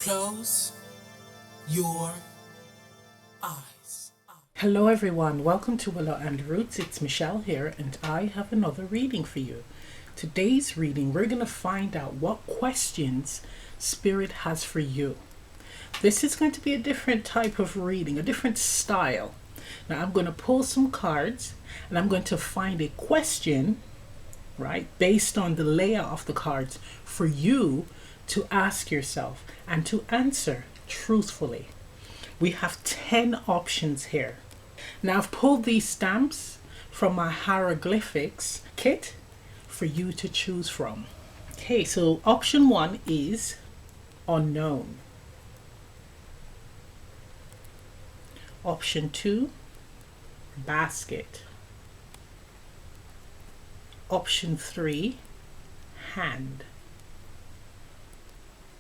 Close your eyes. Hello everyone, welcome to Willow and Roots. It's Michelle here and I have another reading for you. Today's reading, we're going to find out what questions Spirit has for you. This is going to be a different type of reading, a different style. Now I'm going to pull some cards and I'm going to find a question, right, based on the layout of the cards for you to ask yourself and to answer truthfully. We have 10 options here. Now I've pulled these stamps from my hieroglyphics kit for you to choose from. Okay, so option 1 is unknown. Option 2, basket. Option 3, hand.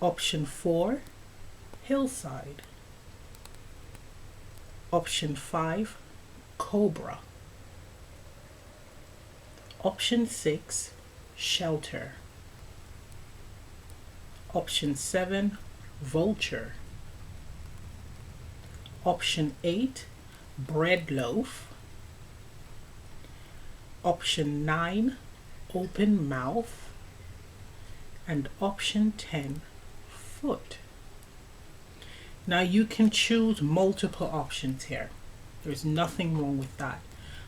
Option 4, hillside. Option 5, cobra. Option 6, shelter. Option 7, vulture. Option 8, bread loaf. Option 9, open mouth. And option 10, foot. Now you can choose multiple options here. There's nothing wrong with that.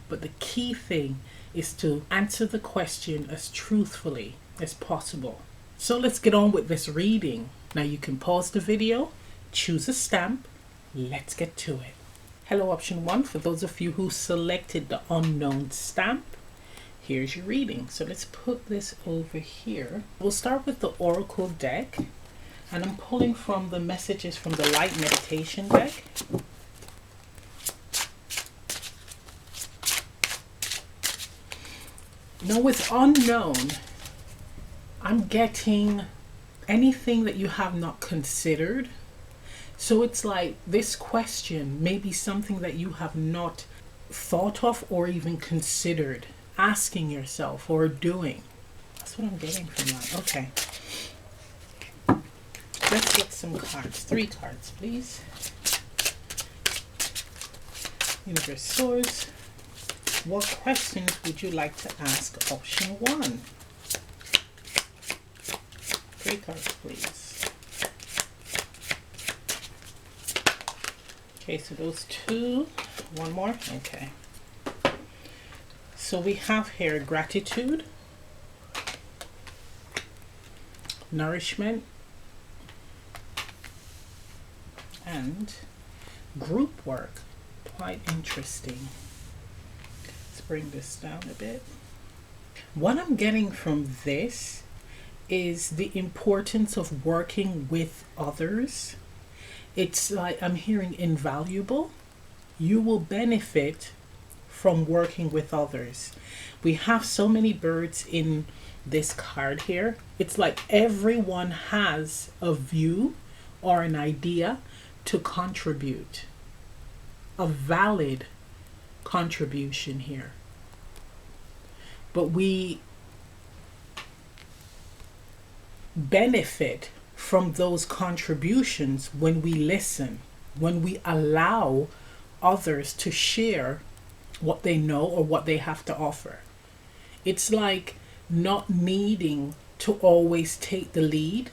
But the key thing is to answer the question as truthfully as possible. So let's get on with this reading. Now you can pause the video, choose a stamp. Let's get to it. Hello, option 1. For those of you who selected the unknown stamp, here's your reading. So let's put this over here. We'll start with the Oracle deck. And I'm pulling from the messages from the Light Meditation deck. Now with unknown, I'm getting anything that you have not considered. So it's like this question may be something that you have not thought of or even considered asking yourself or doing. That's what I'm getting from that. Okay. Let's get some cards. 3 cards, please. Universe Source. What questions would you like to ask option 1? 3 cards, please. Okay, so those 2. One more? Okay. So we have here gratitude, nourishment, and group work. Quite interesting. Let's bring this down a bit. What I'm getting from this is the importance of working with others. It's like I'm hearing invaluable. You will benefit from working with others. We have so many birds in this card here. It's like everyone has a view or an idea to contribute, a valid contribution here. But we benefit from those contributions when we listen, when we allow others to share what they know or what they have to offer. It's like not needing to always take the lead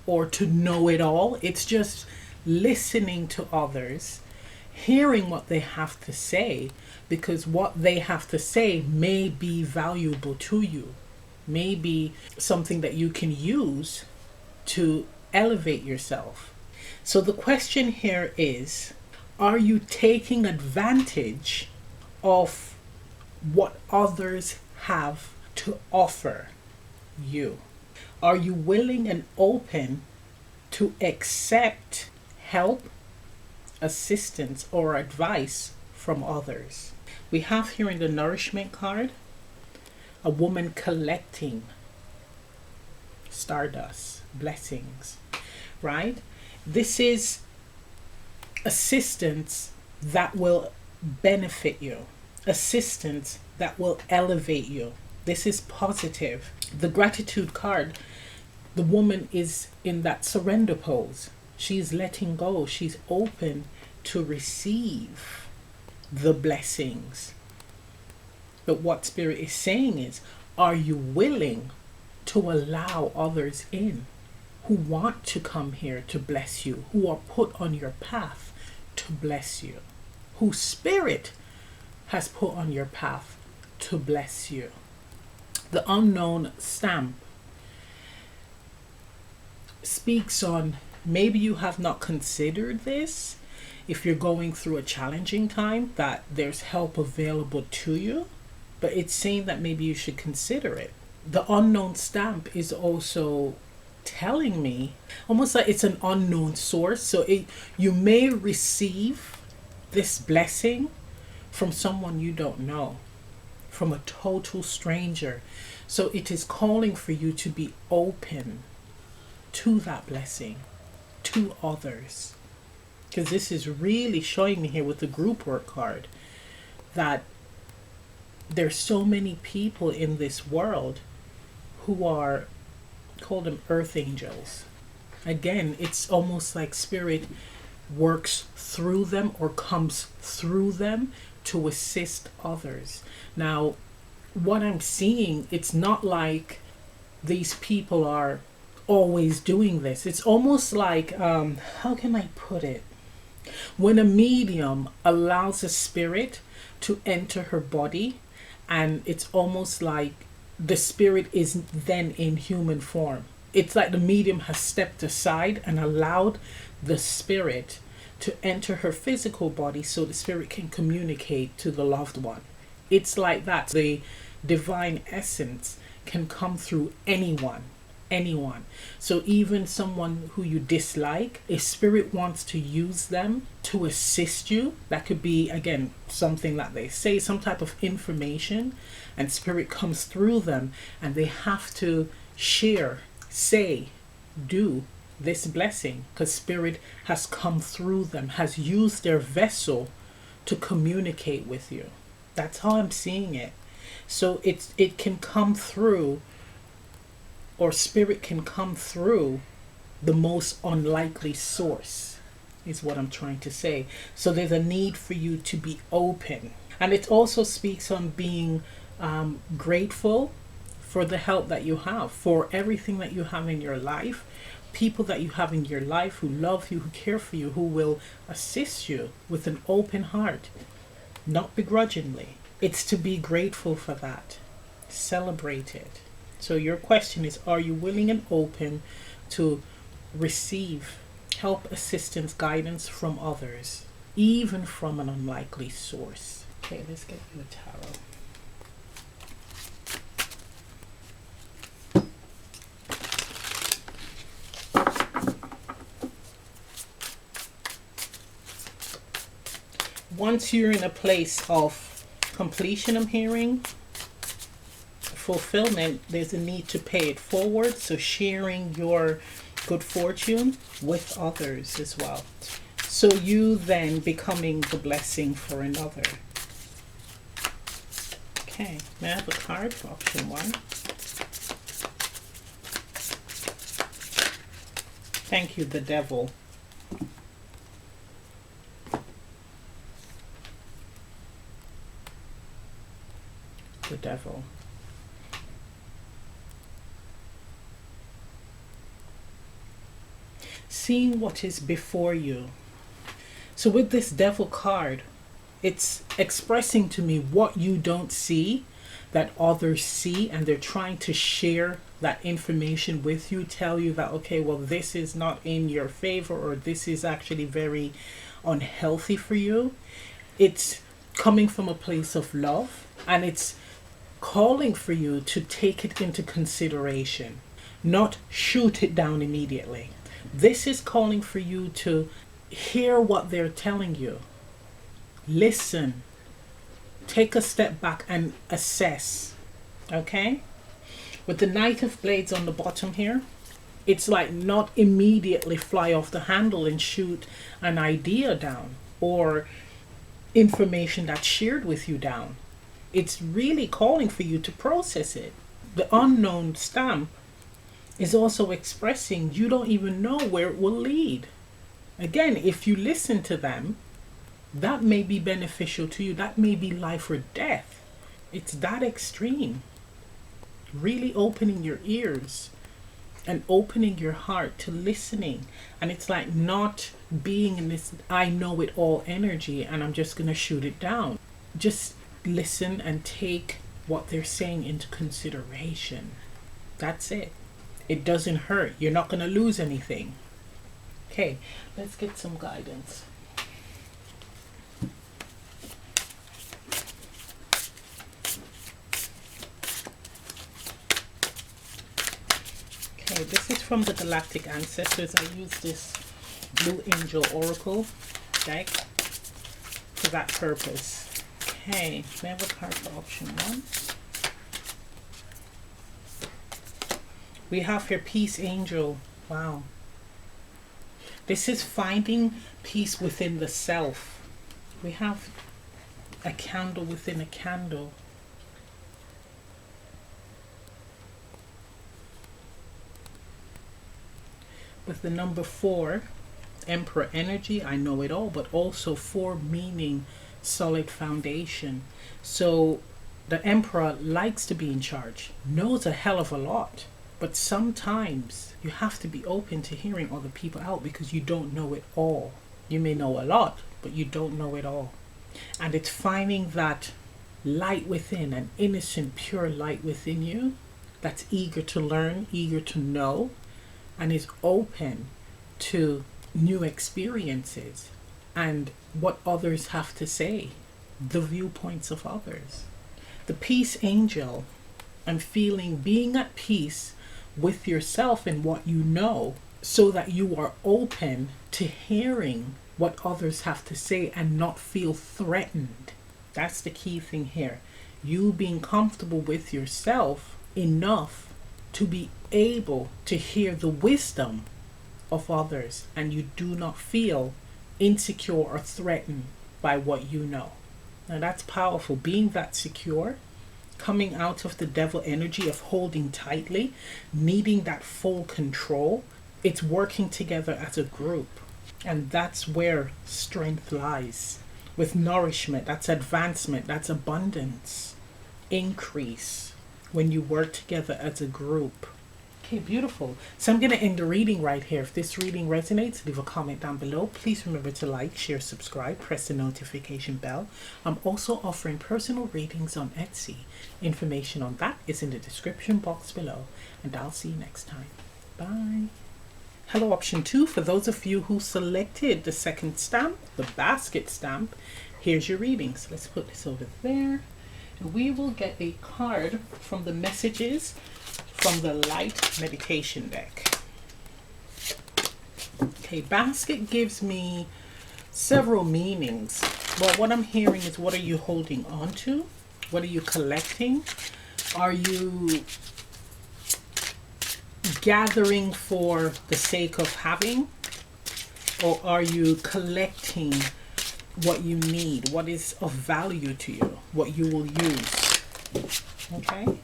or to know it all. It's just listening to others, hearing what they have to say, because what they have to say may be valuable to you, may be something that you can use to elevate yourself. So the question here is, are you taking advantage of what others have to offer you? Are you willing and open to accept help, assistance, or advice from others? We have here in the nourishment card a woman collecting stardust, blessings, right? This is assistance that will benefit you, assistance that will elevate you. This is positive. The gratitude card, the woman is in that surrender pose. She's letting go. She's open to receive the blessings. But what Spirit is saying is, are you willing to allow others in who want to come here to bless you, who are put on your path to bless you, who Spirit has put on your path to bless you? The unknown stamp speaks on, maybe you have not considered this. If you're going through a challenging time, that there's help available to you, but it's saying that maybe you should consider it. The unknown stamp is also telling me almost like it's an unknown source. So you may receive this blessing from someone you don't know, from a total stranger. So it is calling for you to be open to that blessing, to others. Because this is really showing me here with the group work card that there's so many people in this world who are, call them earth angels. Again, it's almost like Spirit works through them or comes through them to assist others. Now, what I'm seeing, it's not like these people are always doing this. It's almost like, how can I put it? When a medium allows a spirit to enter her body, and it's almost like the spirit is then in human form. It's like the medium has stepped aside and allowed the spirit to enter her physical body so the spirit can communicate to the loved one. It's like that. The divine essence can come through anyone. So even someone who you dislike, if Spirit wants to use them to assist you, that could be, again, something that they say, some type of information, and Spirit comes through them and they have to share, say, do this blessing because Spirit has come through them, has used their vessel to communicate with you. That's how I'm seeing it. So it can come through, or Spirit can come through the most unlikely source, is what I'm trying to say. So there's a need for you to be open. And it also speaks on being grateful for the help that you have, for everything that you have in your life, people that you have in your life who love you, who care for you, who will assist you with an open heart, not begrudgingly. It's to be grateful for that. Celebrate it. So your question is, are you willing and open to receive help, assistance, guidance from others, even from an unlikely source? Okay, let's get you a tarot. Once you're in a place of completion, I'm hearing, fulfillment, there's a need to pay it forward. So sharing your good fortune with others as well. So you then becoming the blessing for another. Okay, may I have a card for option 1? Thank you, the Devil. The Devil. Seeing what is before you. So with this Devil card, it's expressing to me what you don't see that others see, and they're trying to share that information with you, tell you that, okay, well, this is not in your favor, or this is actually very unhealthy for you. It's coming from a place of love, and it's calling for you to take it into consideration, not shoot it down immediately. This is calling for you to hear what they're telling you. Listen. Take a step back and assess. Okay? With the Knight of Blades on the bottom here, it's like not immediately fly off the handle and shoot an idea down or information that's shared with you down. It's really calling for you to process it. The unknown stamp is also expressing you don't even know where it will lead. Again, if you listen to them, that may be beneficial to you. That may be life or death. It's that extreme. Really opening your ears and opening your heart to listening. And it's like not being in this I know it all energy and I'm just going to shoot it down. Just listen and take what they're saying into consideration. That's it. It doesn't hurt. You're not going to lose anything. Okay, let's get some guidance. Okay, this is from the Galactic Ancestors. I use this Blue Angel Oracle deck for that purpose. Okay, we have a card for option 1. We have here Peace Angel. Wow. This is finding peace within the self. We have a candle within a candle. With the number 4, Emperor energy, I know it all, but also 4 meaning solid foundation. So the Emperor likes to be in charge, knows a hell of a lot, but sometimes you have to be open to hearing other people out because you don't know it all. You may know a lot, but you don't know it all. And it's finding that light within, an innocent, pure light within you that's eager to learn, eager to know, and is open to new experiences and what others have to say, the viewpoints of others. The Peace Angel, I'm feeling being at peace with yourself and what you know, so that you are open to hearing what others have to say and not feel threatened. That's the key thing here. You being comfortable with yourself enough to be able to hear the wisdom of others, and you do not feel insecure or threatened by what you know. Now that's powerful, being that secure, coming out of the devil energy of holding tightly, needing that full control. It's working together as a group, and that's where strength lies. With nourishment, that's advancement, that's abundance, increase when you work together as a group. Okay, beautiful. So I'm going to end the reading right here. If this reading resonates, leave a comment down below. Please remember to like, share, subscribe, press the notification bell. I'm also offering personal readings on Etsy. Information on that is in the description box below. And I'll see you next time. Bye. Hello, option 2. For those of you who selected the second stamp, the basket stamp, here's your reading. So let's put this over there. And we will get a card from the messages from the light meditation deck. Okay, basket gives me several meanings. Well, what I'm hearing is, what are you holding on to? What are you collecting? Are you gathering for the sake of having? Or are you collecting what you need? What is of value to you? What you will use? Okay?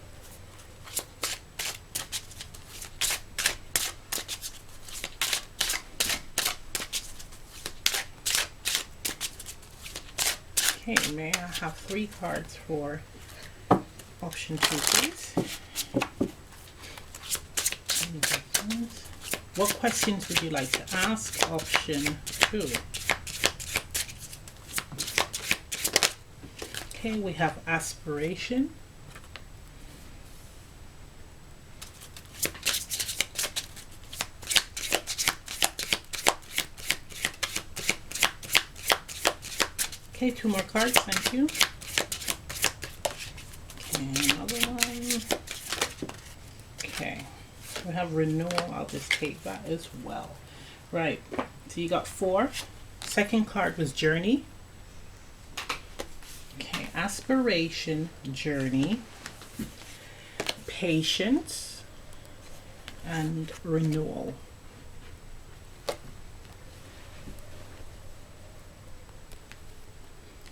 Okay, may I have 3 cards for option 2, please? What questions would you like to ask option 2? Okay, we have aspiration. Okay, 2 more cards, thank you. Okay, another one. Okay, we have renewal. I'll just take that as well. Right, so you got 4. Second card was journey. Okay, aspiration, journey, patience, and renewal.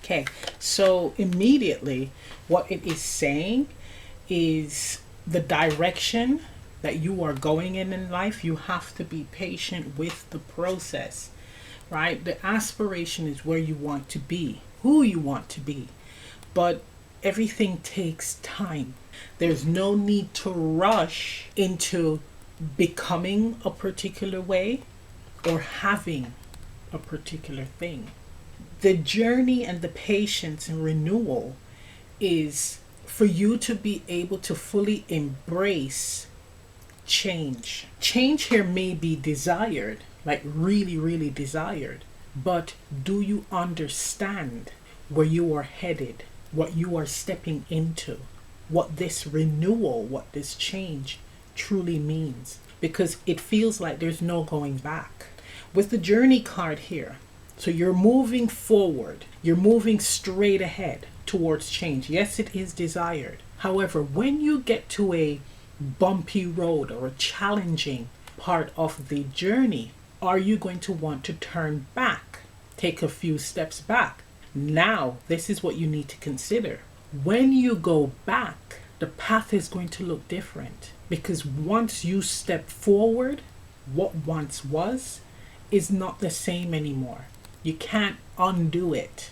Okay, so immediately what it is saying is the direction that you are going in life. You have to be patient with the process, right? The aspiration is where you want to be, who you want to be. But everything takes time. There's no need to rush into becoming a particular way or having a particular thing. The journey and the patience and renewal is for you to be able to fully embrace change. Change here may be desired, like really, really desired, but do you understand where you are headed, what you are stepping into, what this renewal, what this change truly means? Because it feels like there's no going back. With the journey card here, so you're moving forward, you're moving straight ahead towards change. Yes, it is desired. However, when you get to a bumpy road or a challenging part of the journey, are you going to want to turn back, take a few steps back? Now, this is what you need to consider. When you go back, the path is going to look different, because once you step forward, what once was is not the same anymore. You can't undo it.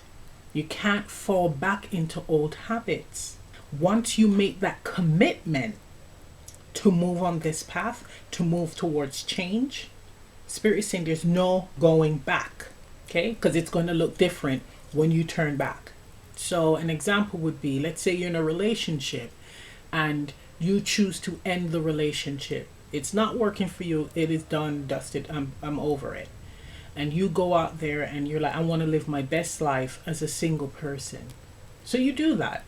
You can't fall back into old habits. Once you make that commitment to move on this path, to move towards change, Spirit is saying there's no going back, okay? Because it's going to look different when you turn back. So an example would be, let's say you're in a relationship and you choose to end the relationship. It's not working for you. It is done, dusted. I'm over it. And you go out there and you're like, I want to live my best life as a single person. So you do that.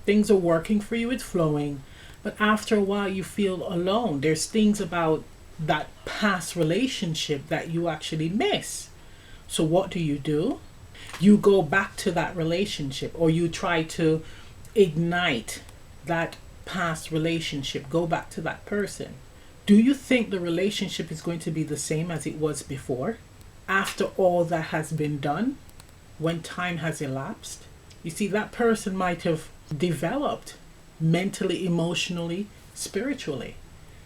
Things are working for you. It's flowing. But after a while, you feel alone. There's things about that past relationship that you actually miss. So what do? You go back to that relationship, or you try to ignite that past relationship, go back to that person. Do you think the relationship is going to be the same as it was before? After all that has been done, when time has elapsed, you see, that person might have developed mentally, emotionally, spiritually.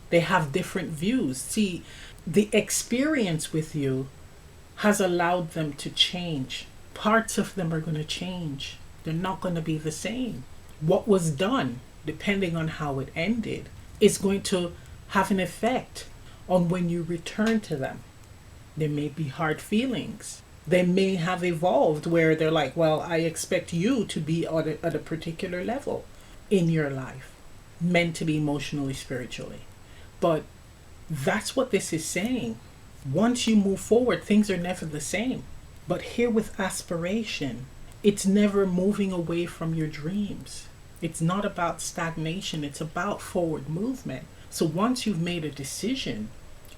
They have different views. See, the experience with you has allowed them to change. Parts of them are going to change. They're not going to be the same. What was done, depending on how it ended, is going to have an effect on when you return to them. There may be hard feelings. They may have evolved where they're like, well, I expect you to be at a particular level in your life, mentally, emotionally, spiritually. But that's what this is saying. Once you move forward, things are never the same. But here with aspiration, it's never moving away from your dreams. It's not about stagnation. It's about forward movement. So once you've made a decision,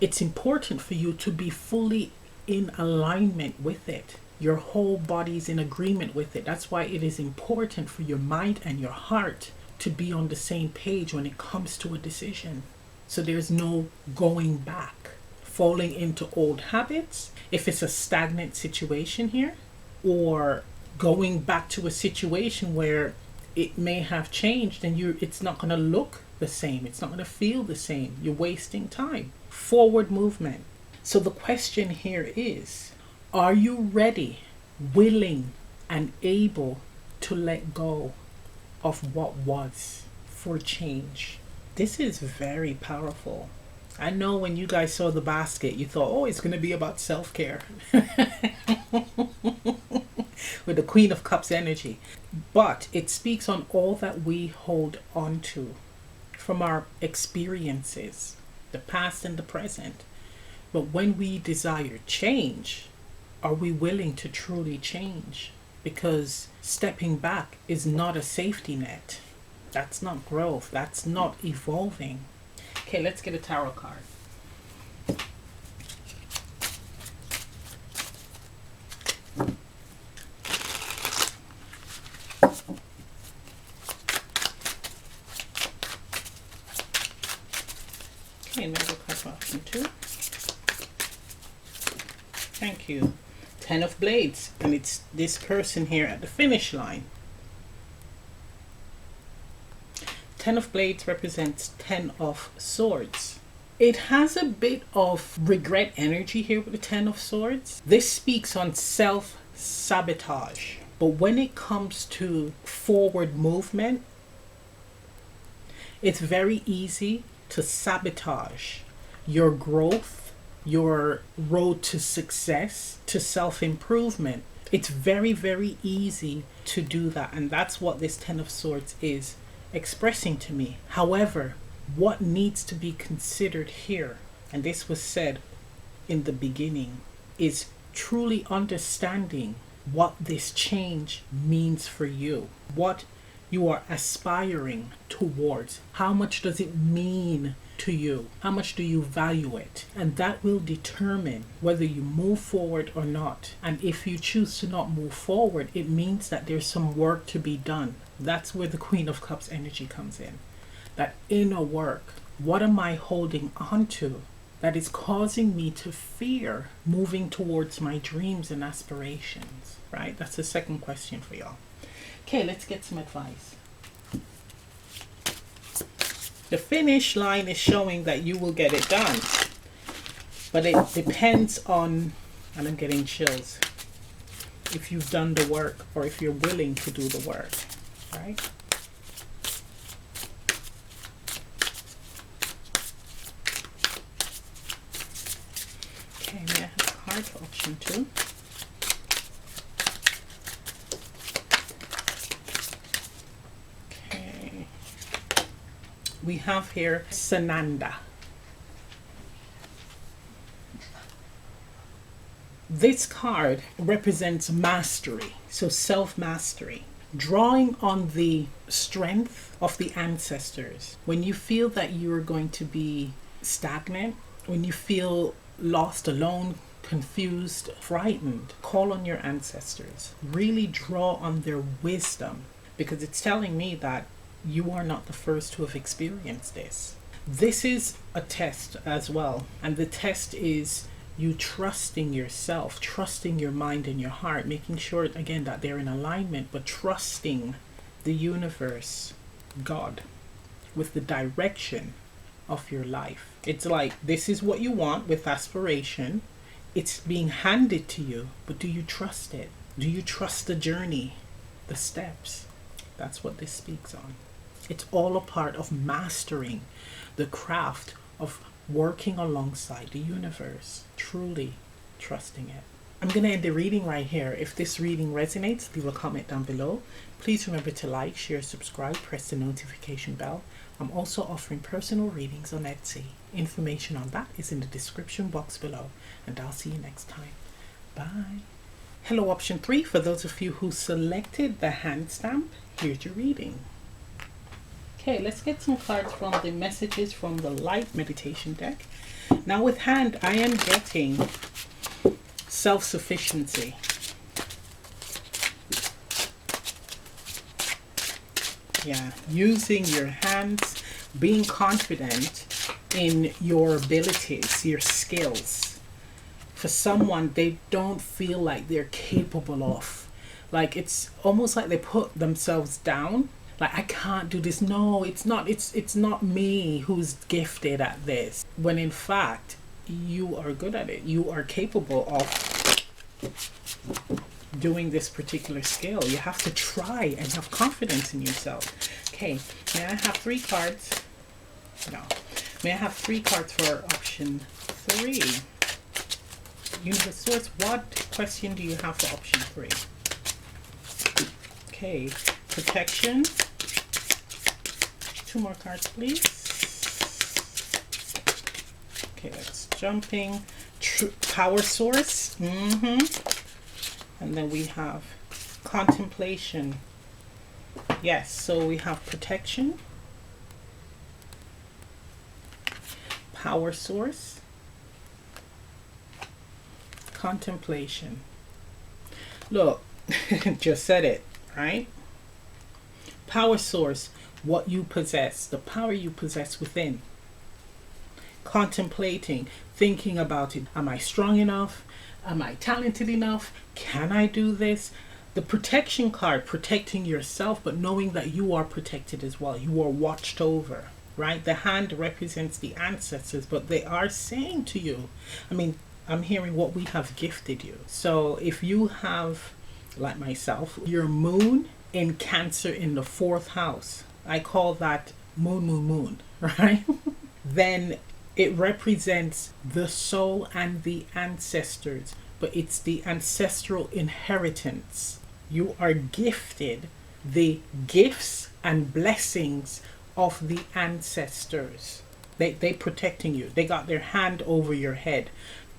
it's important for you to be fully in alignment with it. Your whole body is in agreement with it. That's why it is important for your mind and your heart to be on the same page when it comes to a decision. So there's no going back, falling into old habits, if it's a stagnant situation here, or going back to a situation where it may have changed and it's not going to look the same. It's not going to feel the same. You're wasting time. Forward movement. So the question here is, are you ready, willing, and able to let go of what was for change? This is very powerful. I know when you guys saw the basket, you thought, oh, it's going to be about self-care. With the Queen of Cups energy. But it speaks on all that we hold on to from our experiences, the past and the present. But when we desire change, are we willing to truly change? Because stepping back is not a safety net. That's not growth. That's not evolving. Okay, let's get a tarot card. Okay, another card option 2. Thank you. 10 of Blades, and it's this person here at the finish line. 10 of Blades represents 10 of Swords. It has a bit of regret energy here with the Ten of Swords. This speaks on self-sabotage. But when it comes to forward movement, it's very easy to sabotage your growth, your road to success, to self-improvement. It's very, very easy to do that. And that's what this Ten of Swords is expressing to me. However, what needs to be considered here, and this was said in the beginning, is truly understanding what this change means for you, what you are aspiring towards. How much does it mean to you? How much do you value it? And that will determine whether you move forward or not. And if you choose to not move forward, it means that there's some work to be done. That's where the Queen of Cups energy comes in. That inner work. What am I holding on to that is causing me to fear moving towards my dreams and aspirations? Right? That's the second question for y'all. Okay, let's get some advice. The finish line is showing that you will get it done. But it depends on, and I'm getting chills, if you've done the work or if you're willing to do the work. Right? Okay, may I have a card for option 2? Okay. We have here Sananda. This card represents mastery, so self-mastery. Drawing on the strength of the ancestors. When you feel that you're going to be stagnant, when you feel lost, alone, confused, frightened, call on your ancestors. Really draw on their wisdom, because it's telling me that you are not the first to have experienced this. This is a test as well, and the test is you trusting yourself, trusting your mind and your heart, making sure again that they're in alignment, but trusting the universe, God, with the direction of your life. It's like, this is what you want with aspiration. It's being handed to you, but do you trust it? Do you trust the journey, the steps? That's what this speaks on. It's all a part of mastering the craft of working alongside the universe, truly trusting it. I'm going to end the reading right here. If this reading resonates, leave a comment down below. Please remember to like, share, subscribe, press the notification bell. I'm also offering personal readings on Etsy. Information on that is in the description box below, and I'll see you next time. Bye. Hello, option 3. For those of you who selected the hand stamp, here's your reading. Okay, let's get some cards from the messages from the light meditation deck. Now with hand, I am getting self-sufficiency. Yeah, using your hands, being confident in your abilities, your skills. For someone, they don't feel like they're capable of. Like, it's almost like they put themselves down. Like, I can't do this. No, it's not me who's gifted at this. When in fact, you are good at it. You are capable of doing this particular skill. You have to try and have confidence in yourself. Okay, may I have 3 cards? No. May I have 3 cards for option 3? Universe Source, what question do you have for option 3? Okay, protection. 2 more cards, please. Okay, that's jumping. Power source. And then we have contemplation. Yes, so we have protection, power source, contemplation. Look, just said it, right? Power source, what you possess, the power you possess within. Contemplating, thinking about it. Am I strong enough? Am I talented enough? Can I do this? The protection card, protecting yourself, but knowing that you are protected as well. You are watched over, right? The hand represents the ancestors, but they are saying to you, I mean, I'm hearing what we have gifted you. So if you have, like myself, your moon in Cancer in the fourth house, I call that moon, right? Then it represents the soul and the ancestors, but it's the ancestral inheritance. You are gifted the gifts and blessings of the ancestors. They protecting you. They got their hand over your head.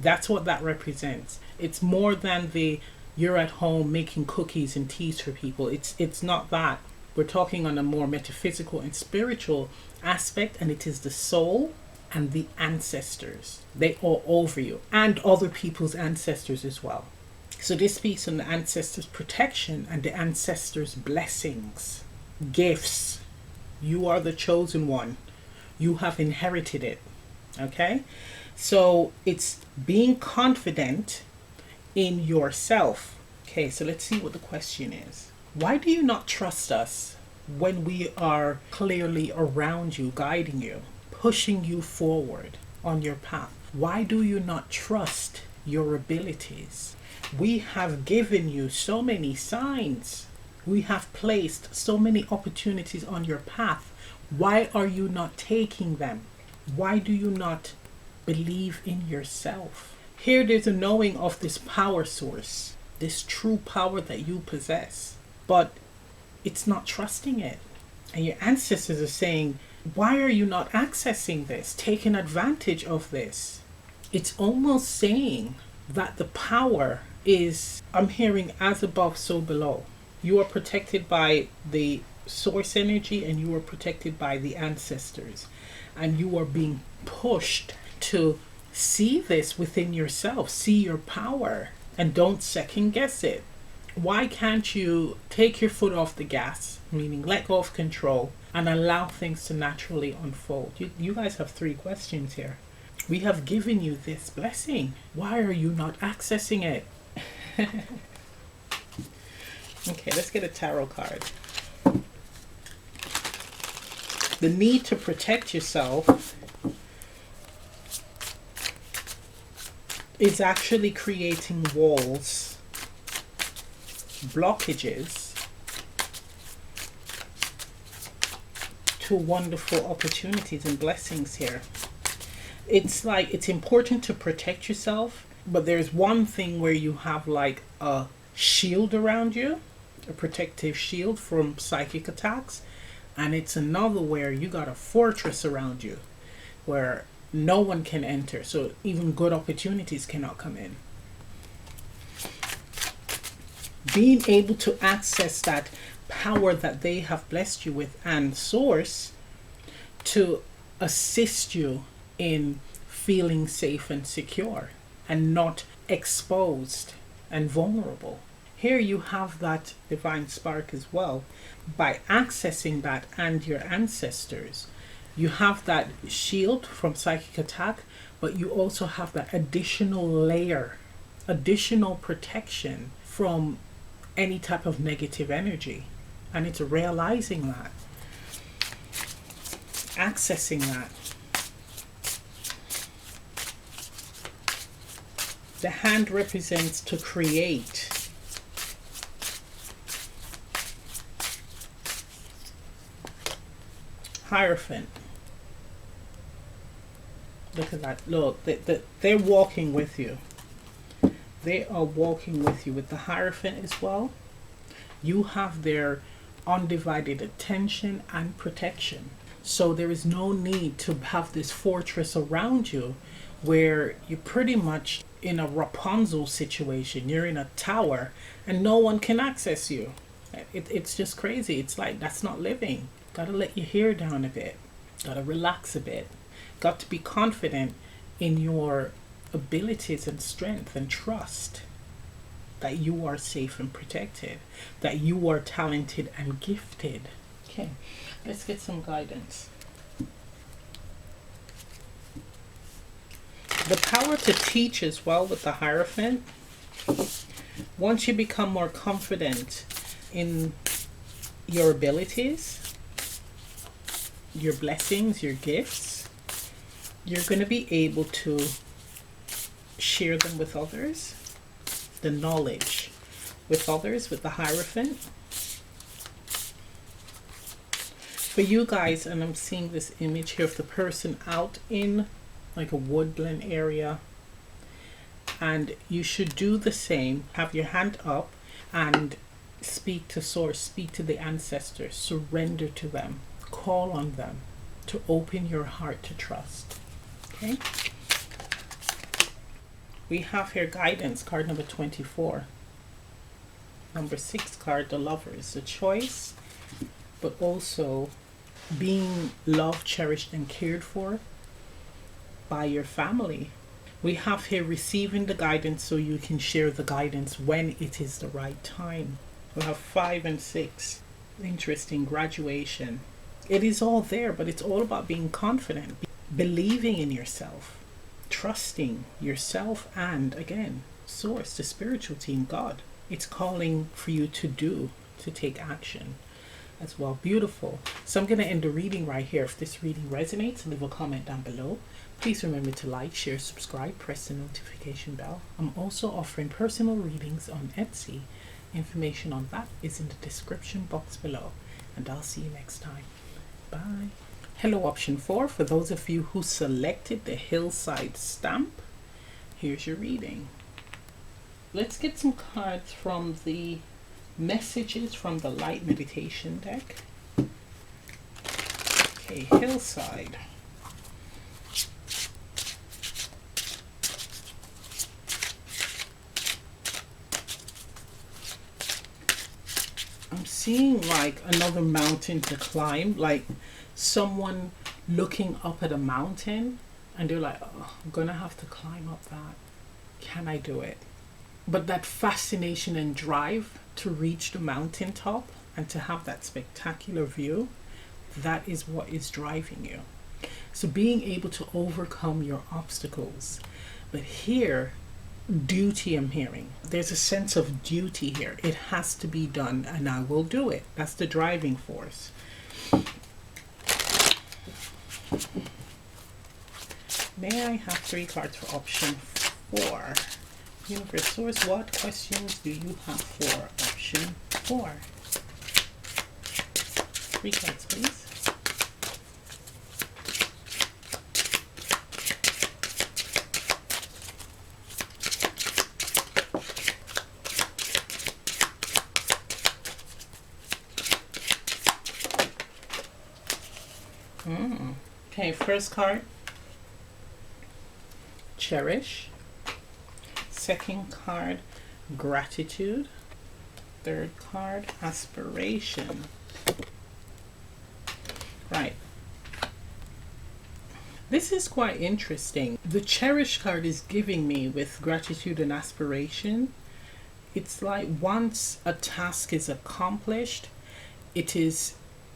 That's what that represents. It's more than the you're at home making cookies and teas for people. It's not that. We're talking on a more metaphysical and spiritual aspect, and it is the soul and the ancestors. They are over you and other people's ancestors as well. So this speaks on the ancestors' protection and the ancestors' blessings, gifts. You are the chosen one. You have inherited it. Okay? So it's being confident in yourself. Okay, so let's see what the question is. Why do you not trust us when we are clearly around you, guiding you, pushing you forward on your path? Why do you not trust your abilities? We have given you so many signs. We have placed so many opportunities on your path. Why are you not taking them? Why do you not believe in yourself? Here there's a knowing of this power source, this true power that you possess, but it's not trusting it. And your ancestors are saying, why are you not accessing this, taking advantage of this? It's almost saying that the power is, I'm hearing, as above, so below. You are protected by the source energy and you are protected by the ancestors. And you are being pushed to see this within yourself, see your power, and don't second guess it. Why can't you take your foot off the gas, meaning let go of control, and allow things to naturally unfold? You guys have 3 questions here. We have given you this blessing. Why are you not accessing it? Okay, let's get a tarot card. The need to protect yourself is actually creating walls, blockages to wonderful opportunities and blessings here. It's like it's important to protect yourself, but there's one thing where you have like a shield around you, a protective shield from psychic attacks, and it's another where you got a fortress around you where no one can enter, so even good opportunities cannot come in. Being able to access that power that they have blessed you with and source to assist you in feeling safe and secure and not exposed and vulnerable. Here you have that divine spark as well. By accessing that and your ancestors, you have that shield from psychic attack, but you also have that additional layer, additional protection from any type of negative energy. And it's realizing that, accessing that. The hand represents to create. Hierophant. Look at that. Look, they're walking with you. They are walking with you. With the Hierophant as well, you have their undivided attention and protection. So there is no need to have this fortress around you where you're pretty much in a Rapunzel situation. You're in a tower and no one can access you. It's just crazy. It's like, that's not living. Gotta let your hair down a bit. Gotta relax a bit. Got to be confident in your abilities and strength and trust that you are safe and protected, that you are talented and gifted. Okay, let's get some guidance. The power to teach as well with the Hierophant. Once you become more confident in your abilities, your blessings, your gifts, you're going to be able to share them with others, the knowledge with others, with the Hierophant. For you guys, and I'm seeing this image here of the person out in like a woodland area, and you should do the same. Have your hand up and speak to source, speak to the ancestors, surrender to them, call on them to open your heart to trust. Okay, we have here guidance, card number 24. Number 6 card, the Lovers, the choice, but also being loved, cherished, and cared for by your family. We have here receiving the guidance so you can share the guidance when it is the right time. We have 5 and 6. Interesting, graduation. It is all there, but it's all about being confident, believing in yourself, trusting yourself, and again, source, the spiritual team, God. It's calling for you to take action as well. Beautiful. So I'm going to end the reading right here. If this reading resonates, leave a comment down below. Please remember to like, share, subscribe, press the notification bell. I'm also offering personal readings on Etsy. Information on that is in the description box below. And I'll see you next time. Bye. Hello, option 4. For those of you who selected the hillside stamp, here's your reading. Let's get some cards from the messages from the light meditation deck. Okay, hillside. I'm seeing like another mountain to climb, like someone looking up at a mountain and they're like, oh, I'm gonna have to climb up that. Can I do it? But that fascination and drive to reach the mountaintop and to have that spectacular view, that is what is driving you. So being able to overcome your obstacles. But here, duty I'm hearing. There's a sense of duty here. It has to be done and I will do it. That's the driving force. May I have 3 cards for option 4? Universe source, what questions do you have for option 4? 3 cards, please. Okay, first card, cherish. Second card, gratitude. Third card, aspiration. Right. This is quite interesting. The cherish card is giving me with gratitude and aspiration. It's like once a task is accomplished, it is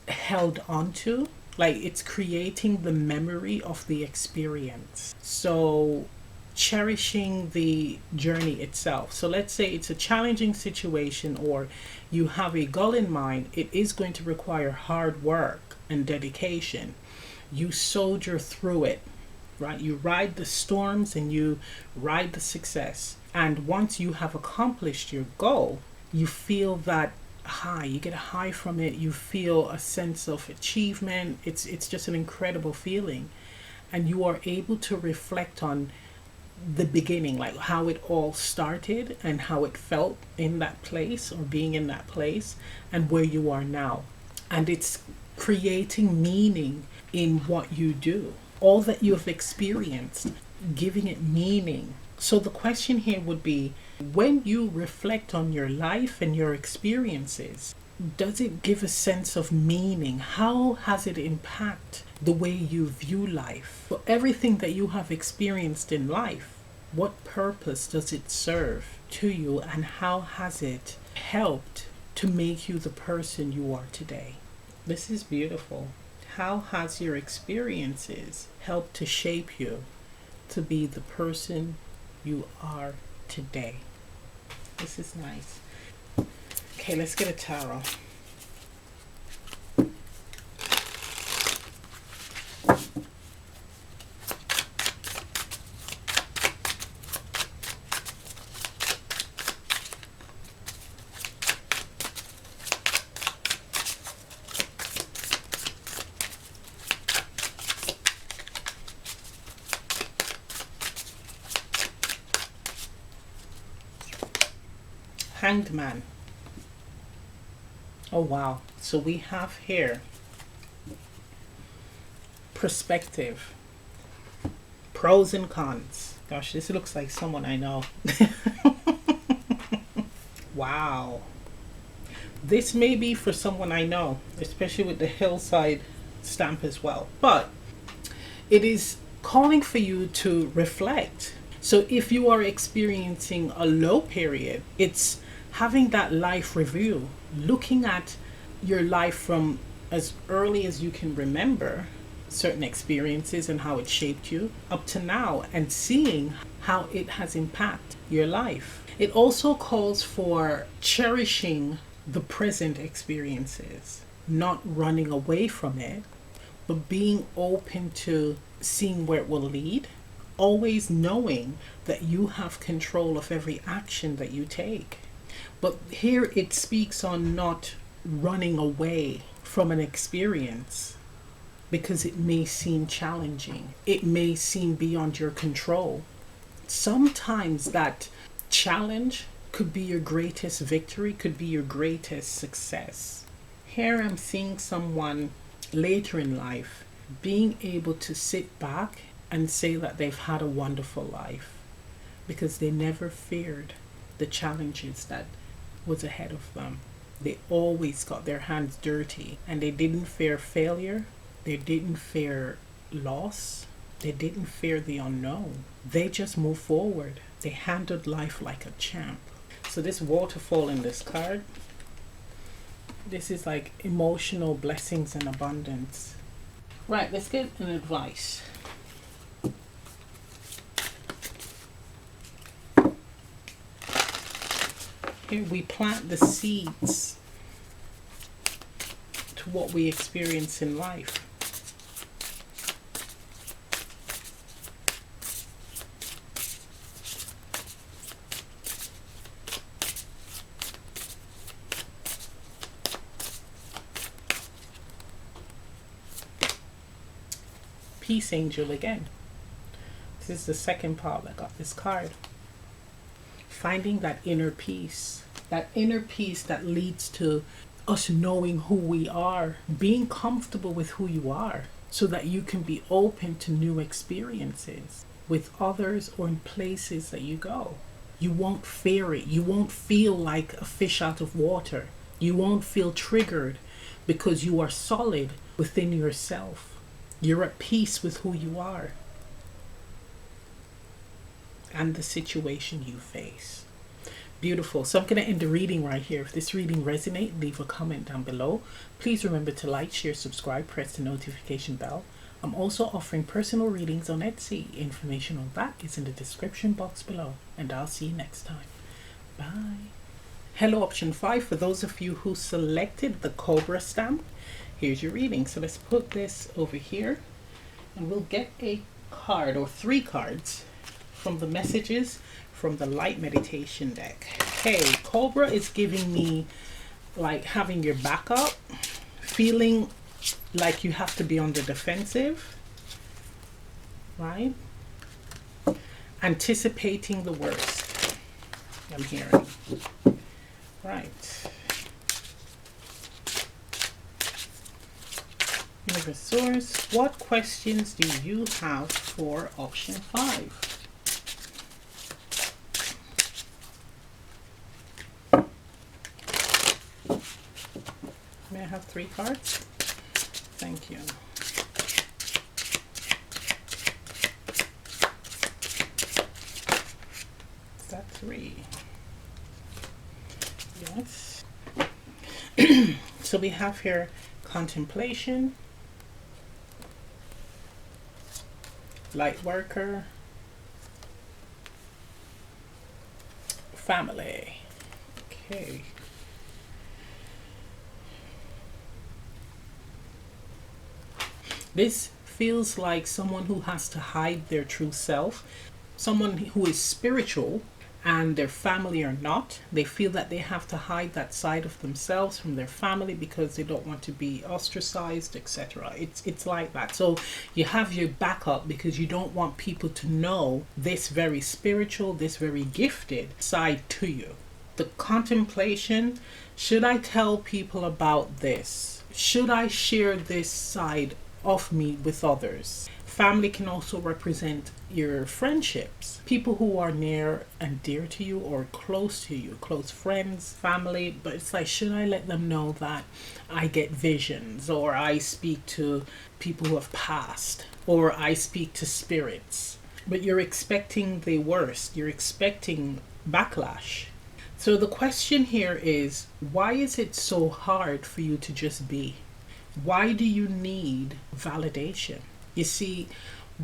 held onto. Like it's creating the memory of the experience. So cherishing the journey itself. So let's say it's a challenging situation or you have a goal in mind. It is going to require hard work and dedication. You soldier through it, right? You ride the storms and you ride the success. And once you have accomplished your goal, you feel that high. You get a high from it. You feel a sense of achievement. It's just an incredible feeling. And you are able to reflect on the beginning, like how it all started and how it felt in that place or being in that place and where you are now. And it's creating meaning in what you do, all that you have experienced, giving it meaning. So the question here would be, when you reflect on your life and your experiences, does it give a sense of meaning? How has it impacted the way you view life? For everything that you have experienced in life, what purpose does it serve to you and how has it helped to make you the person you are today? This is beautiful. How has your experiences helped to shape you to be the person you are today? This is nice. Okay, let's get a tarot. Hanged Man. Oh wow. So we have here perspective, pros and cons. Gosh, this looks like someone I know. Wow. This may be for someone I know, especially with the hillside stamp as well. But it is calling for you to reflect. So if you are experiencing a low period, it's having that life review, looking at your life from as early as you can remember certain experiences and how it shaped you up to now, and seeing how it has impacted your life. It also calls for cherishing the present experiences, not running away from it, but being open to seeing where it will lead, always knowing that you have control of every action that you take. But here it speaks on not running away from an experience because it may seem challenging. It may seem beyond your control. Sometimes that challenge could be your greatest victory, could be your greatest success. Here I'm seeing someone later in life being able to sit back and say that they've had a wonderful life because they never feared the challenges that was ahead of them. They always got their hands dirty, and they didn't fear failure. They didn't fear loss. They didn't fear the unknown. They just moved forward. They handled life like a champ. So this waterfall in this card, this is like emotional blessings and abundance. Right, let's get an advice. Here we plant the seeds to what we experience in life. Peace Angel again. This is the second part that got this card. Finding that inner peace that leads to us knowing who we are, being comfortable with who you are, so that you can be open to new experiences with others or in places that you go. You won't fear it. You won't feel like a fish out of water. You won't feel triggered because you are solid within yourself. You're at peace with who you are and the situation you face. Beautiful. So I'm going to end the reading right here. If this reading resonates, leave a comment down below. Please remember to like, share, subscribe, press the notification bell. I'm also offering personal readings on Etsy. Information on that is in the description box below. And I'll see you next time. Bye. Hello, option 5. For those of you who selected the Cobra stamp, here's your reading. So let's put this over here and we'll get a card or 3 cards from the messages from the light meditation deck. Okay, Cobra is giving me like having your back up, feeling like you have to be on the defensive, right? Anticipating the worst, I'm hearing. Right. Universe Source, what questions do you have for option 5? May I have 3 cards? Thank you. Is that 3? Yes. So we have here contemplation, light worker, family. Okay. This feels like someone who has to hide their true self, someone who is spiritual and their family are not. They feel that they have to hide that side of themselves from their family because they don't want to be ostracized, etc. It's like that. So you have your backup because you don't want people to know this very spiritual, this very gifted side to you. The contemplation, should I tell people about this? Should I share this side of me with others? Family can also represent your friendships, people who are near and dear to you or close to you, close friends, family. But it's like, should I let them know that I get visions, or I speak to people who have passed, or I speak to spirits? But you're expecting the worst, you're expecting backlash. So the question here is, why is it so hard for you to just be? Why do you need validation? You see,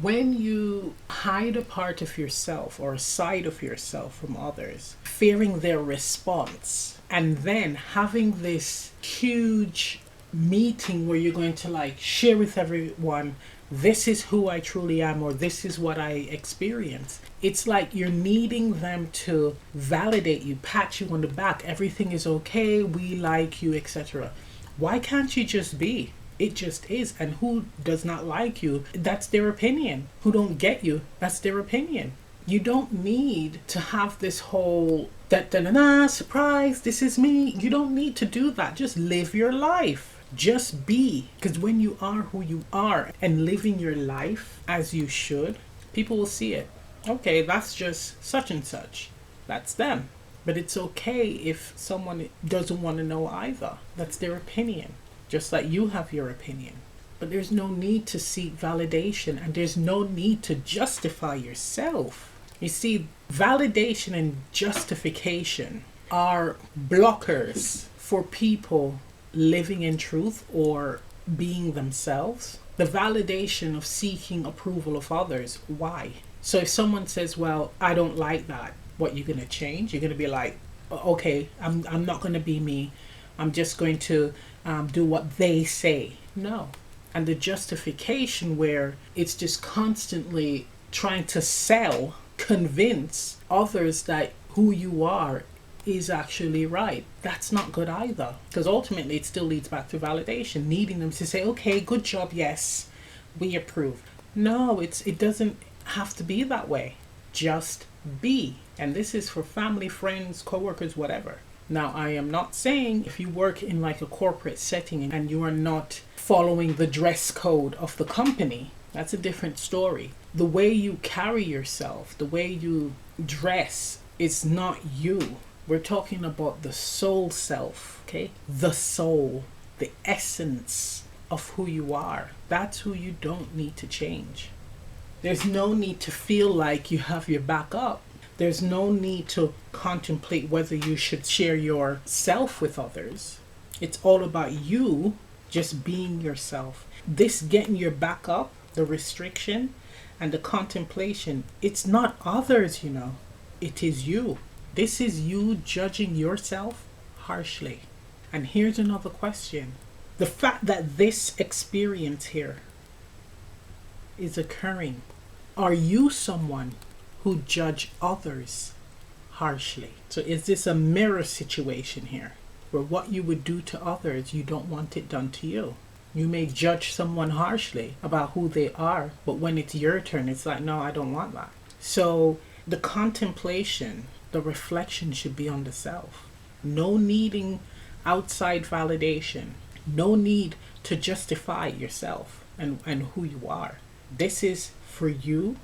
when you hide a part of yourself or a side of yourself from others, fearing their response, and then having this huge meeting where you're going to like share with everyone, this is who I truly am, or this is what I experience. It's like you're needing them to validate you, pat you on the back, everything is okay, we like you, etc. Why can't you just be? It just is. And who does not like you, that's their opinion. Who don't get you, that's their opinion. You don't need to have this whole da-da-da-da, surprise, this is me. You don't need to do that. Just live your life. Just be. Because when you are who you are and living your life as you should, people will see it. Okay, that's just such and such. That's them. But it's okay if someone doesn't want to know either. That's their opinion. Just like you have your opinion. But there's no need to seek validation, and there's no need to justify yourself. You see, validation and justification are blockers for people living in truth or being themselves. The validation of seeking approval of others. Why? So if someone says, well, I don't like that, what, you're going to change? You're going to be like, okay, I'm not going to be me. I'm just going to do what they say. No. And the justification where it's just constantly trying to sell, convince others that who you are is actually right. That's not good either. Because ultimately it still leads back to validation, needing them to say, okay, good job, yes, we approve. No, it doesn't have to be that way. Just be. And this is for family, friends, co-workers, whatever. Now, I am not saying if you work in like a corporate setting and you are not following the dress code of the company, that's a different story. The way you carry yourself, the way you dress is not you. We're talking about the soul self, okay? The soul, the essence of who you are. That's who you don't need to change. There's no need to feel like you have your back up. There's no need to contemplate whether you should share yourself with others. It's all about you just being yourself. This getting your back up, the restriction and the contemplation, it's not others, it is you. This is you judging yourself harshly. And here's another question. The fact that this experience here is occurring, are you someone who judge others harshly? So is this a mirror situation here, where what you would do to others, you don't want it done to you? You may judge someone harshly about who they are, but when it's your turn, it's like, no, I don't want that. So the contemplation, the reflection should be on the self. No needing outside validation. No need to justify yourself and who you are. This is for you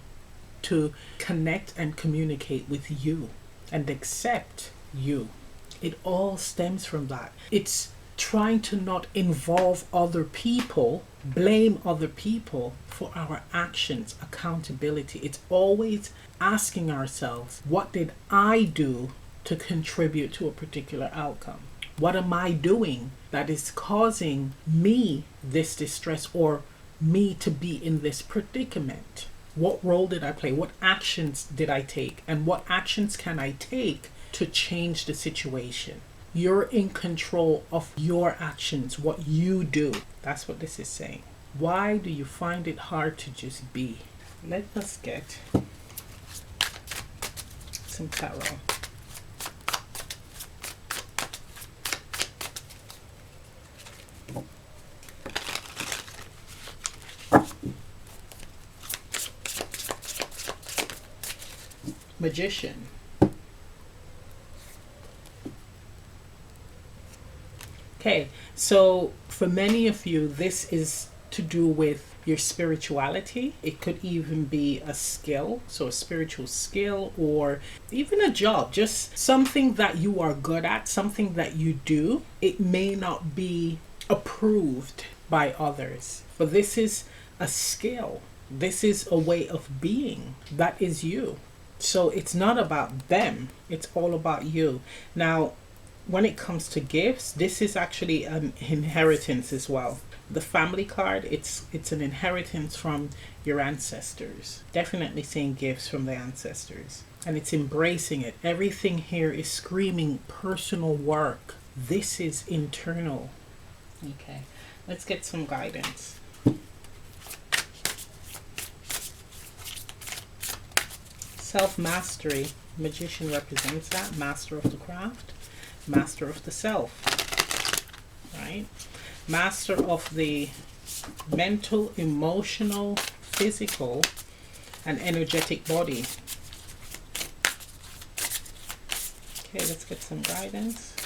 to connect and communicate with you and accept you. It all stems from that. It's trying to not involve other people, blame other people for our actions, accountability. It's always asking ourselves, what did I do to contribute to a particular outcome? What am I doing that is causing me this distress or me to be in this predicament? What role did I play? What actions did I take? And what actions can I take to change the situation? You're in control of your actions, what you do. That's what this is saying. Why do you find it hard to just be? Let us get some tarot. Magician. Okay, so for many of you, this is to do with your spirituality. It could even be a skill, so a spiritual skill, or even a job, just something that you are good at, something that you do. It may not be approved by others, but this is a skill. This is a way of being. That is you. So it's not about them, it's all about you. Now, when it comes to gifts, this is actually an inheritance as well. The family card, it's an inheritance from your ancestors. Definitely saying gifts from the ancestors. And it's embracing it. Everything here is screaming personal work. This is internal. Okay, let's get some guidance. Self-mastery. Magician represents that. Master of the craft. Master of the self. Right? Master of the mental, emotional, physical, and energetic body. Okay, let's get some guidance.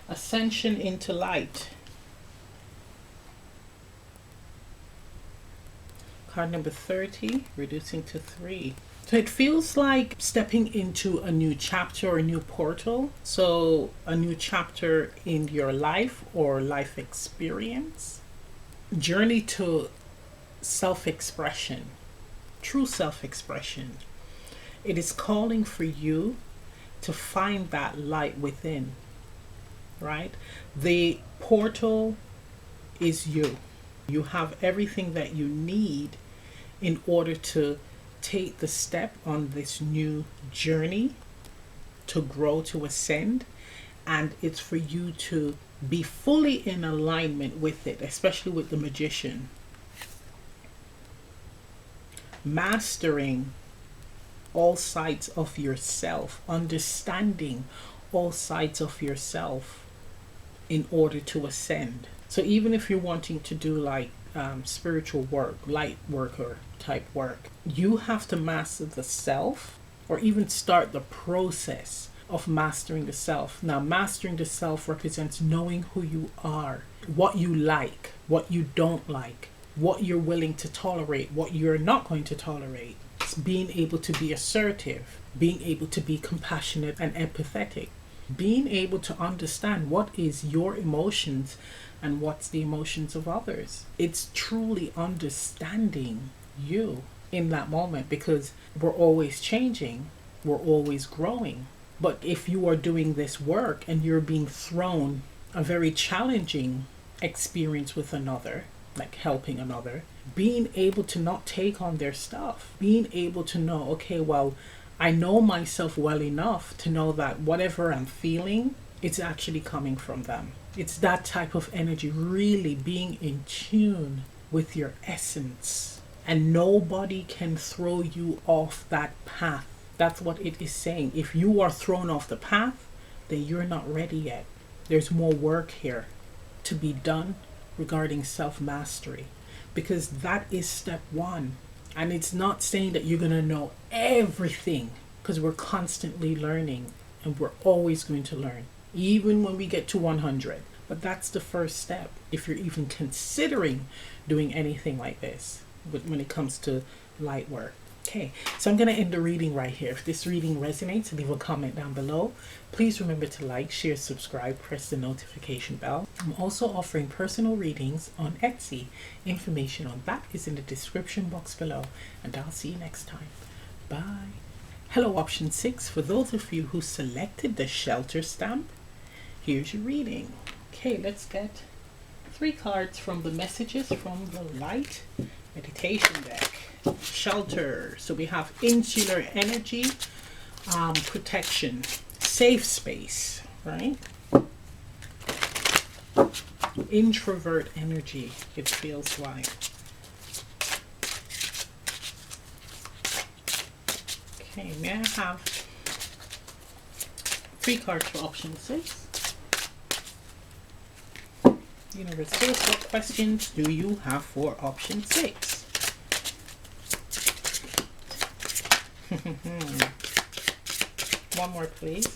Ascension into light. Card number 30, reducing to 3. So it feels like stepping into a new chapter or a new portal. So a new chapter in your life or life experience. Journey to self-expression, true self-expression. It is calling for you to find that light within, right? The portal is you. You have everything that you need in order to take the step on this new journey to grow, to ascend, and it's for you to be fully in alignment with it, especially with the magician. Mastering all sides of yourself, understanding all sides of yourself in order to ascend. So even if you're wanting to do like spiritual work, light worker type work, you have to master the self, or even start the process of mastering the self. Now, mastering the self represents knowing who you are, what you like, what you don't like, what you're willing to tolerate, what you're not going to tolerate. It's being able to be assertive, being able to be compassionate and empathetic, being able to understand what is your emotions and what's the emotions of others. It's truly understanding you in that moment, because we're always changing, we're always growing. But if you are doing this work and you're being thrown a very challenging experience with another, like helping another, being able to not take on their stuff, being able to know, okay, well, I know myself well enough to know that whatever I'm feeling, it's actually coming from them. It's that type of energy, really being in tune with your essence. And nobody can throw you off that path. That's what it is saying. If you are thrown off the path, then you're not ready yet. There's more work here to be done regarding self-mastery, because that is step one. And it's not saying that you're going to know everything, because we're constantly learning and we're always going to learn, even when we get to 100. But that's the first step if you're even considering doing anything like this when it comes to light work. Okay, so I'm going to end the reading right here. If this reading resonates, leave a comment down below. Please remember to like, share, subscribe, press the notification bell. I'm also offering personal readings on Etsy. Information on that is in the description box below. And I'll see you next time. Bye. Hello, option 6. For those of you who selected the shelter stamp, here's your reading. Okay, let's get 3 cards from the messages from the light meditation deck. Shelter. So we have insular energy, protection, safe space, right? Introvert energy, it feels like. Okay, may I have 3 cards for option 6? Universe, what questions do you have for option 6? One more, please.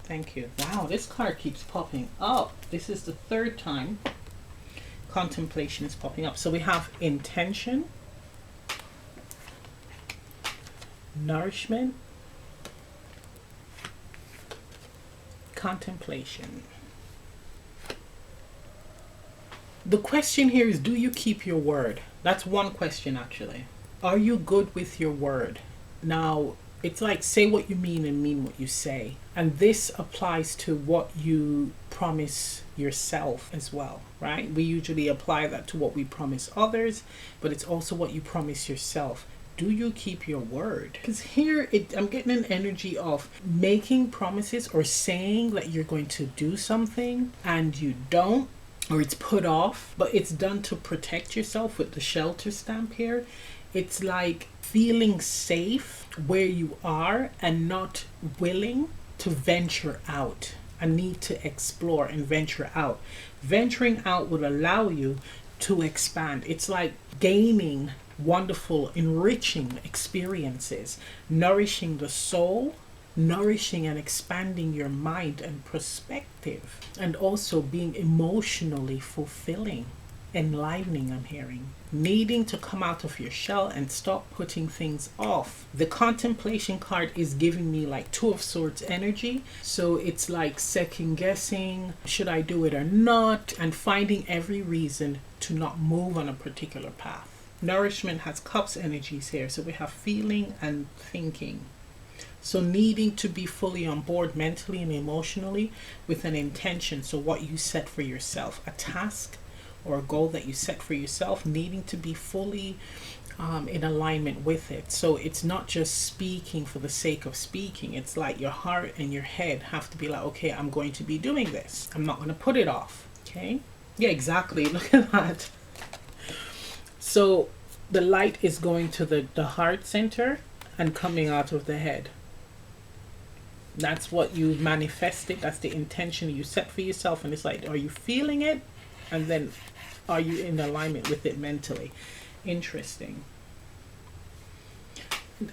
Thank you. Wow, this card keeps popping up. This is the third time contemplation is popping up. So we have intention, nourishment, contemplation. The question here is, do you keep your word? That's one question actually. Are you good with your word? Now, it's like say what you mean and mean what you say. And this applies to what you promise yourself as well, right? We usually apply that to what we promise others, but it's also what you promise yourself. Do you keep your word? Because here I'm getting an energy of making promises or saying that you're going to do something and you don't, or it's put off, but it's done to protect yourself with the shelter stamp here. It's like feeling safe where you are and not willing to venture out. I need to explore and venture out. Venturing out will allow you to expand. It's like gaining wonderful, enriching experiences, nourishing the soul, nourishing and expanding your mind and perspective, and also being emotionally fulfilling, enlivening. I'm hearing needing to come out of your shell and stop putting things off. The contemplation card is giving me like Two of Swords energy, so it's like second guessing, should I do it or not, and finding every reason to not move on a particular path. Nourishment has Cups energies here, so we have feeling and thinking. So needing to be fully on board mentally and emotionally with an intention. So what you set for yourself, a task or a goal that you set for yourself, needing to be fully in alignment with it. So it's not just speaking for the sake of speaking. It's like your heart and your head have to be like, okay, I'm going to be doing this. I'm not going to put it off. Okay. Yeah, exactly. Look at that. So the light is going to the heart center and coming out of the head. That's what you manifested. That's the intention you set for yourself. And it's like, are you feeling it? And then are you in alignment with it mentally? Interesting.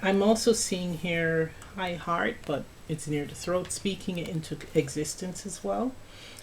I'm also seeing here high heart, but it's near the throat, speaking it into existence as well.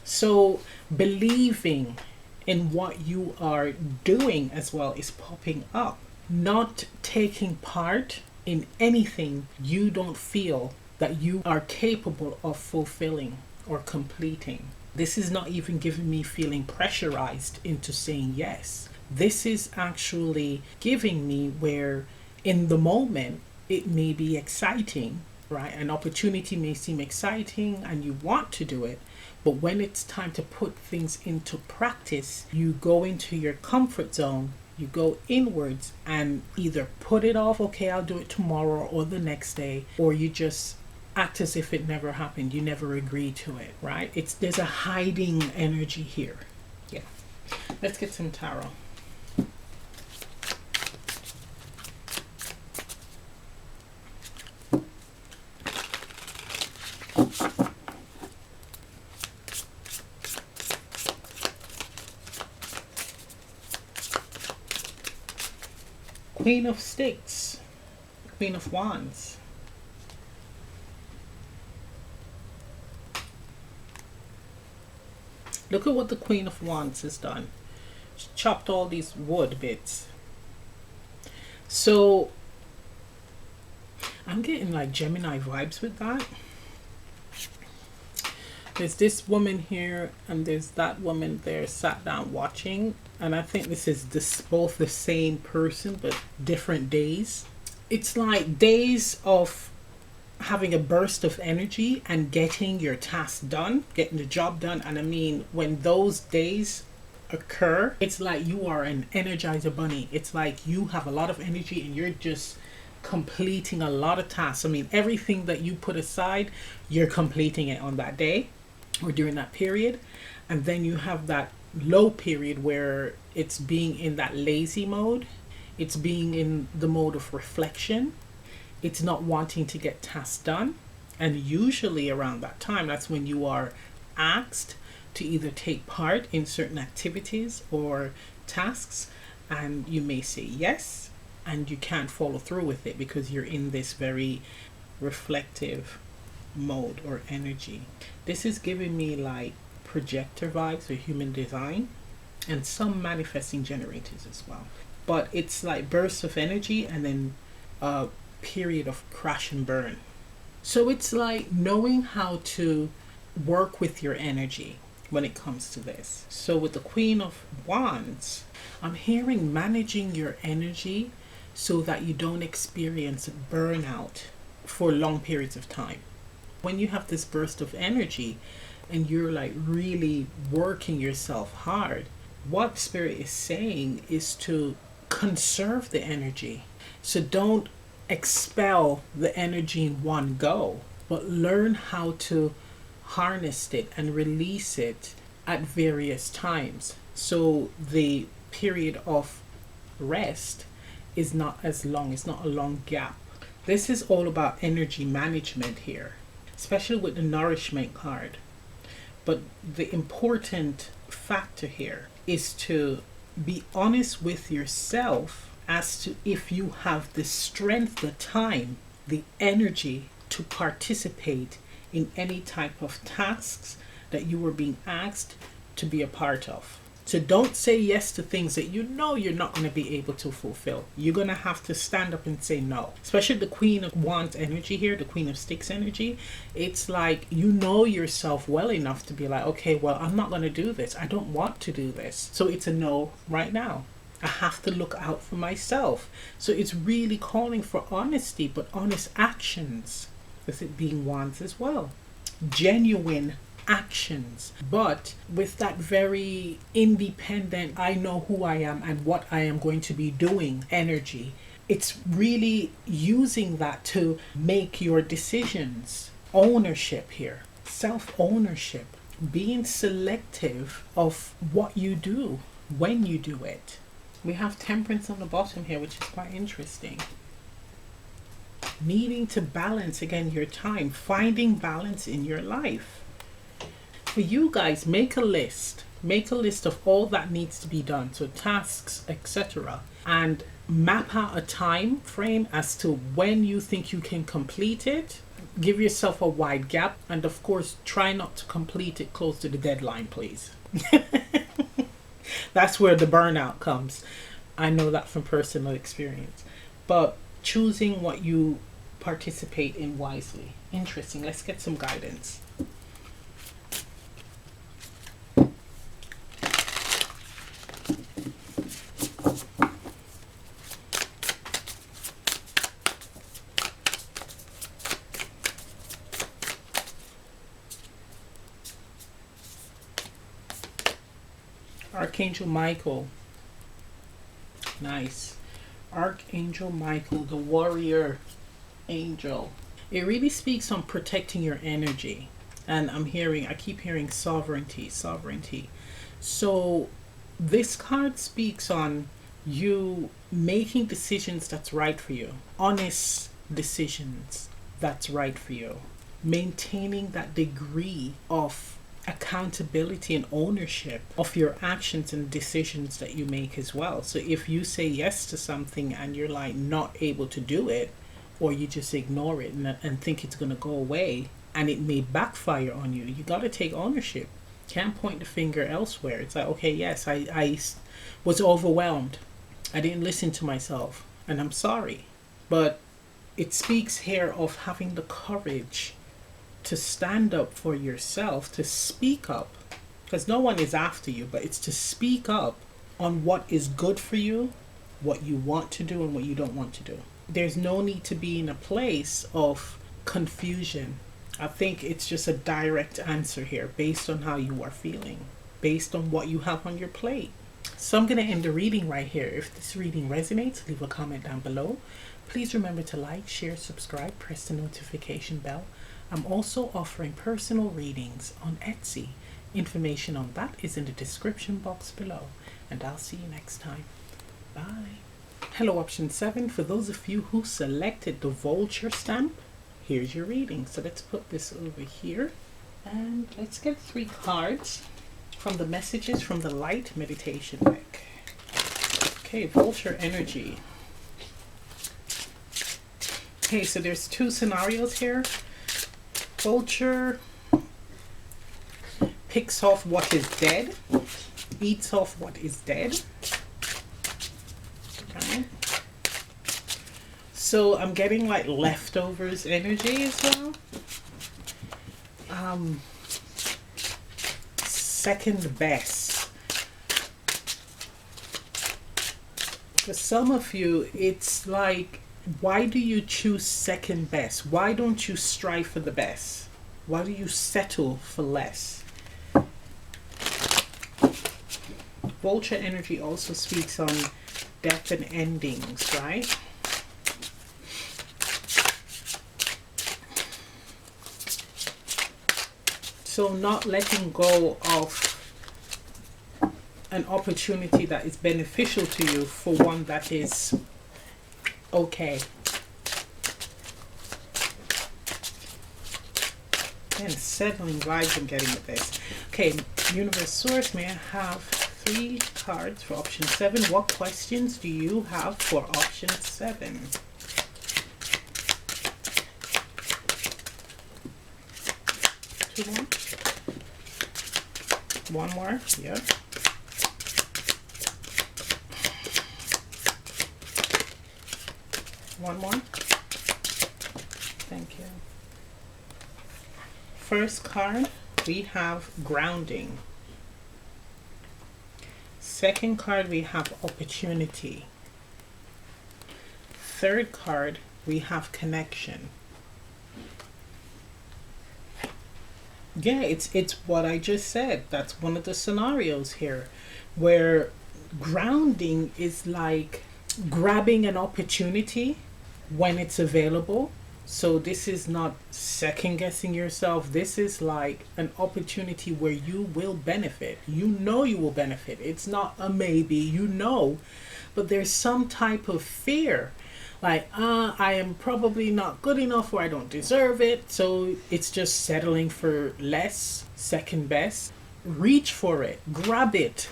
So believing in what you are doing as well is popping up. Not taking part in anything you don't feel that you are capable of fulfilling or completing. This is not even giving me feeling pressurized into saying yes. This is actually giving me where in the moment it may be exciting, right? An opportunity may seem exciting and you want to do it, but when it's time to put things into practice, you go into your comfort zone, you go inwards and either put it off, okay, I'll do it tomorrow or the next day, or you just act as if it never happened. You never agreed to it, right? There's a hiding energy here. Yeah. Let's get some tarot. Queen of Sticks, Queen of Wands. Look at what the Queen of Wands has done. She chopped all these wood bits. So I'm getting like Gemini vibes with that. There's this woman here and there's that woman there sat down watching. And I think this is both the same person but different days. It's like days of having a burst of energy and getting your task done, getting the job done. And I mean, when those days occur, it's like you are an Energizer bunny. It's like you have a lot of energy and you're just completing a lot of tasks. I mean, everything that you put aside, you're completing it on that day or during that period. And then you have that low period where it's being in that lazy mode. It's being in the mode of reflection. It's not wanting to get tasks done. And usually around that time, that's when you are asked to either take part in certain activities or tasks. And you may say yes, and you can't follow through with it because you're in this very reflective mode or energy. This is giving me like projector vibes or human design, and some manifesting generators as well. But it's like bursts of energy and then a period of crash and burn. So it's like knowing how to work with your energy when it comes to this. So with the Queen of Wands, I'm hearing managing your energy so that you don't experience burnout for long periods of time. When you have this burst of energy and you're like really working yourself hard, what Spirit is saying is to conserve the energy. So don't expel the energy in one go, but learn how to harness it and release it at various times. So the period of rest is not as long, it's not a long gap. This is all about energy management here, especially with the nourishment card. But the important factor here is to be honest with yourself as to if you have the strength, the time, the energy to participate in any type of tasks that you were being asked to be a part of. So don't say yes to things that you know you're not going to be able to fulfill. You're going to have to stand up and say no. Especially the Queen of Wands energy here, the Queen of Sticks energy. It's like you know yourself well enough to be like, okay, well, I'm not going to do this. I don't want to do this. So it's a no right now. I have to look out for myself. So it's really calling for honesty, but honest actions, with it being Wands as well. Genuine actions, but with that very independent, I know who I am and what I am going to be doing energy. It's really using that to make your decisions. Ownership here, self-ownership, being selective of what you do when you do it. We have Temperance on the bottom here, which is quite interesting. Needing to balance again your time, finding balance in your life. For you guys, make a list. Make a list of all that needs to be done. So tasks, etc. And map out a time frame as to when you think you can complete it. Give yourself a wide gap. And of course, try not to complete it close to the deadline, please. That's where the burnout comes. I know that from personal experience. But choosing what you participate in wisely. Interesting. Let's get some guidance. Archangel Michael. Nice. Archangel Michael, the warrior angel. It really speaks on protecting your energy. And I keep hearing sovereignty. So this card speaks on you making decisions that's right for you. Honest decisions that's right for you. Maintaining that degree of accountability and ownership of your actions and decisions that you make as well. So if you say yes to something and you're like not able to do it, or you just ignore it and think it's going to go away and it may backfire on you, you got to take ownership. Can't point the finger elsewhere. It's like, okay, yes, I was overwhelmed. I didn't listen to myself and I'm sorry. But it speaks here of having the courage to stand up for yourself, to speak up, because no one is after you, but it's to speak up on what is good for you, what you want to do and what you don't want to do. There's no need to be in a place of confusion. I think it's just a direct answer here based on how you are feeling, based on what you have on your plate. So I'm going to end the reading right here. If this reading resonates, leave a comment down below. Please remember to like, share, subscribe, press the notification bell. I'm also offering personal readings on Etsy. Information on that is in the description box below. And I'll see you next time. Bye. Hello, option 7. For those of you who selected the vulture stamp, here's your reading. So let's put this over here. And let's get 3 cards from the messages from the light meditation deck. Okay, vulture energy. Okay, so there's 2 scenarios here. Vulture picks off what is dead, eats off what is dead. Okay. So I'm getting like leftovers energy as well. Second best. For some of you, it's like, why do you choose second best? Why don't you strive for the best? Why do you settle for less? Vulture energy also speaks on death and endings, right? So not letting go of an opportunity that is beneficial to you for one that is okay. And settling vibes I'm getting with this. Okay, Universe Source, may I have 3 cards for option 7? What questions do you have for option 7? Two more? One more? Yeah. One more? Thank you. First card, we have grounding. Second card, we have opportunity. Third card, we have connection. Yeah, it's what I just said. That's one of the scenarios here, where grounding is like grabbing an opportunity when it's available. So this is not second guessing yourself. This is like an opportunity where you will benefit. You know you will benefit. It's not a maybe, you know, but there's some type of fear. Like, I am probably not good enough, or I don't deserve it. So it's just settling for less, second best. Reach for it, grab it.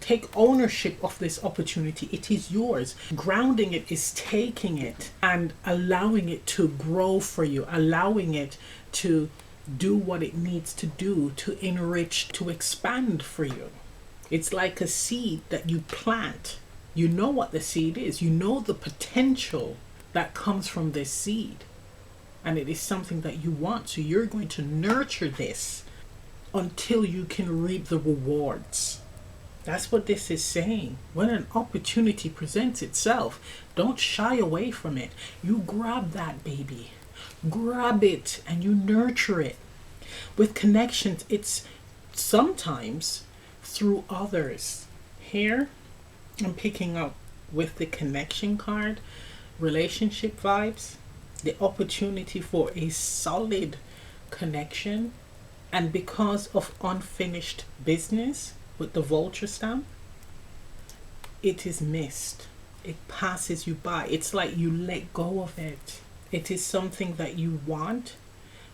Take ownership of this opportunity. It is yours. Grounding it is taking it and allowing it to grow for you, allowing it to do what it needs to do, to enrich, to expand for you. It's like a seed that you plant. You know what the seed is. You know the potential that comes from this seed. And it is something that you want. So you're going to nurture this until you can reap the rewards. That's what this is saying. When an opportunity presents itself, don't shy away from it. You grab that baby. Grab it and you nurture it. With connections, it's sometimes through others. Here, I'm picking up with the connection card, relationship vibes, the opportunity for a solid connection, and because of unfinished business with the vulture stamp, it is missed. It passes you by. It's like you let go of it. It is something that you want,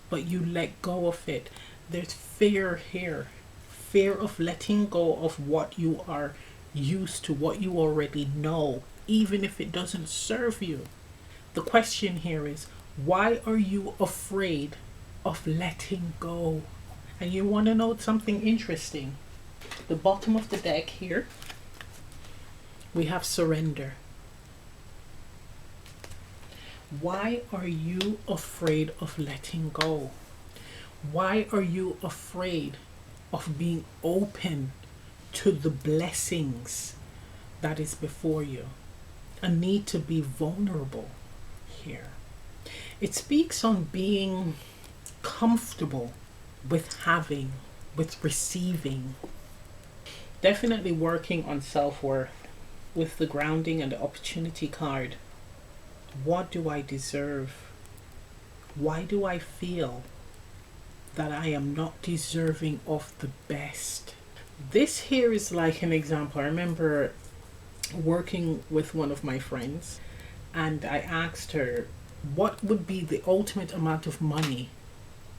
but you let go of it. There's fear here. Fear of letting go of what you are used to, what you already know, even if it doesn't serve you. The question here is, why are you afraid of letting go? And you want to know something interesting? The bottom of the deck here, we have surrender. Why are you afraid of letting go? Why are you afraid of being open to the blessings that is before you? A need to be vulnerable here. It speaks on being comfortable with having, with receiving. Definitely working on self-worth with the grounding and the opportunity card. What do I deserve? Why do I feel that I am not deserving of the best? This here is like an example. I remember working with one of my friends, and I asked her what would be the ultimate amount of money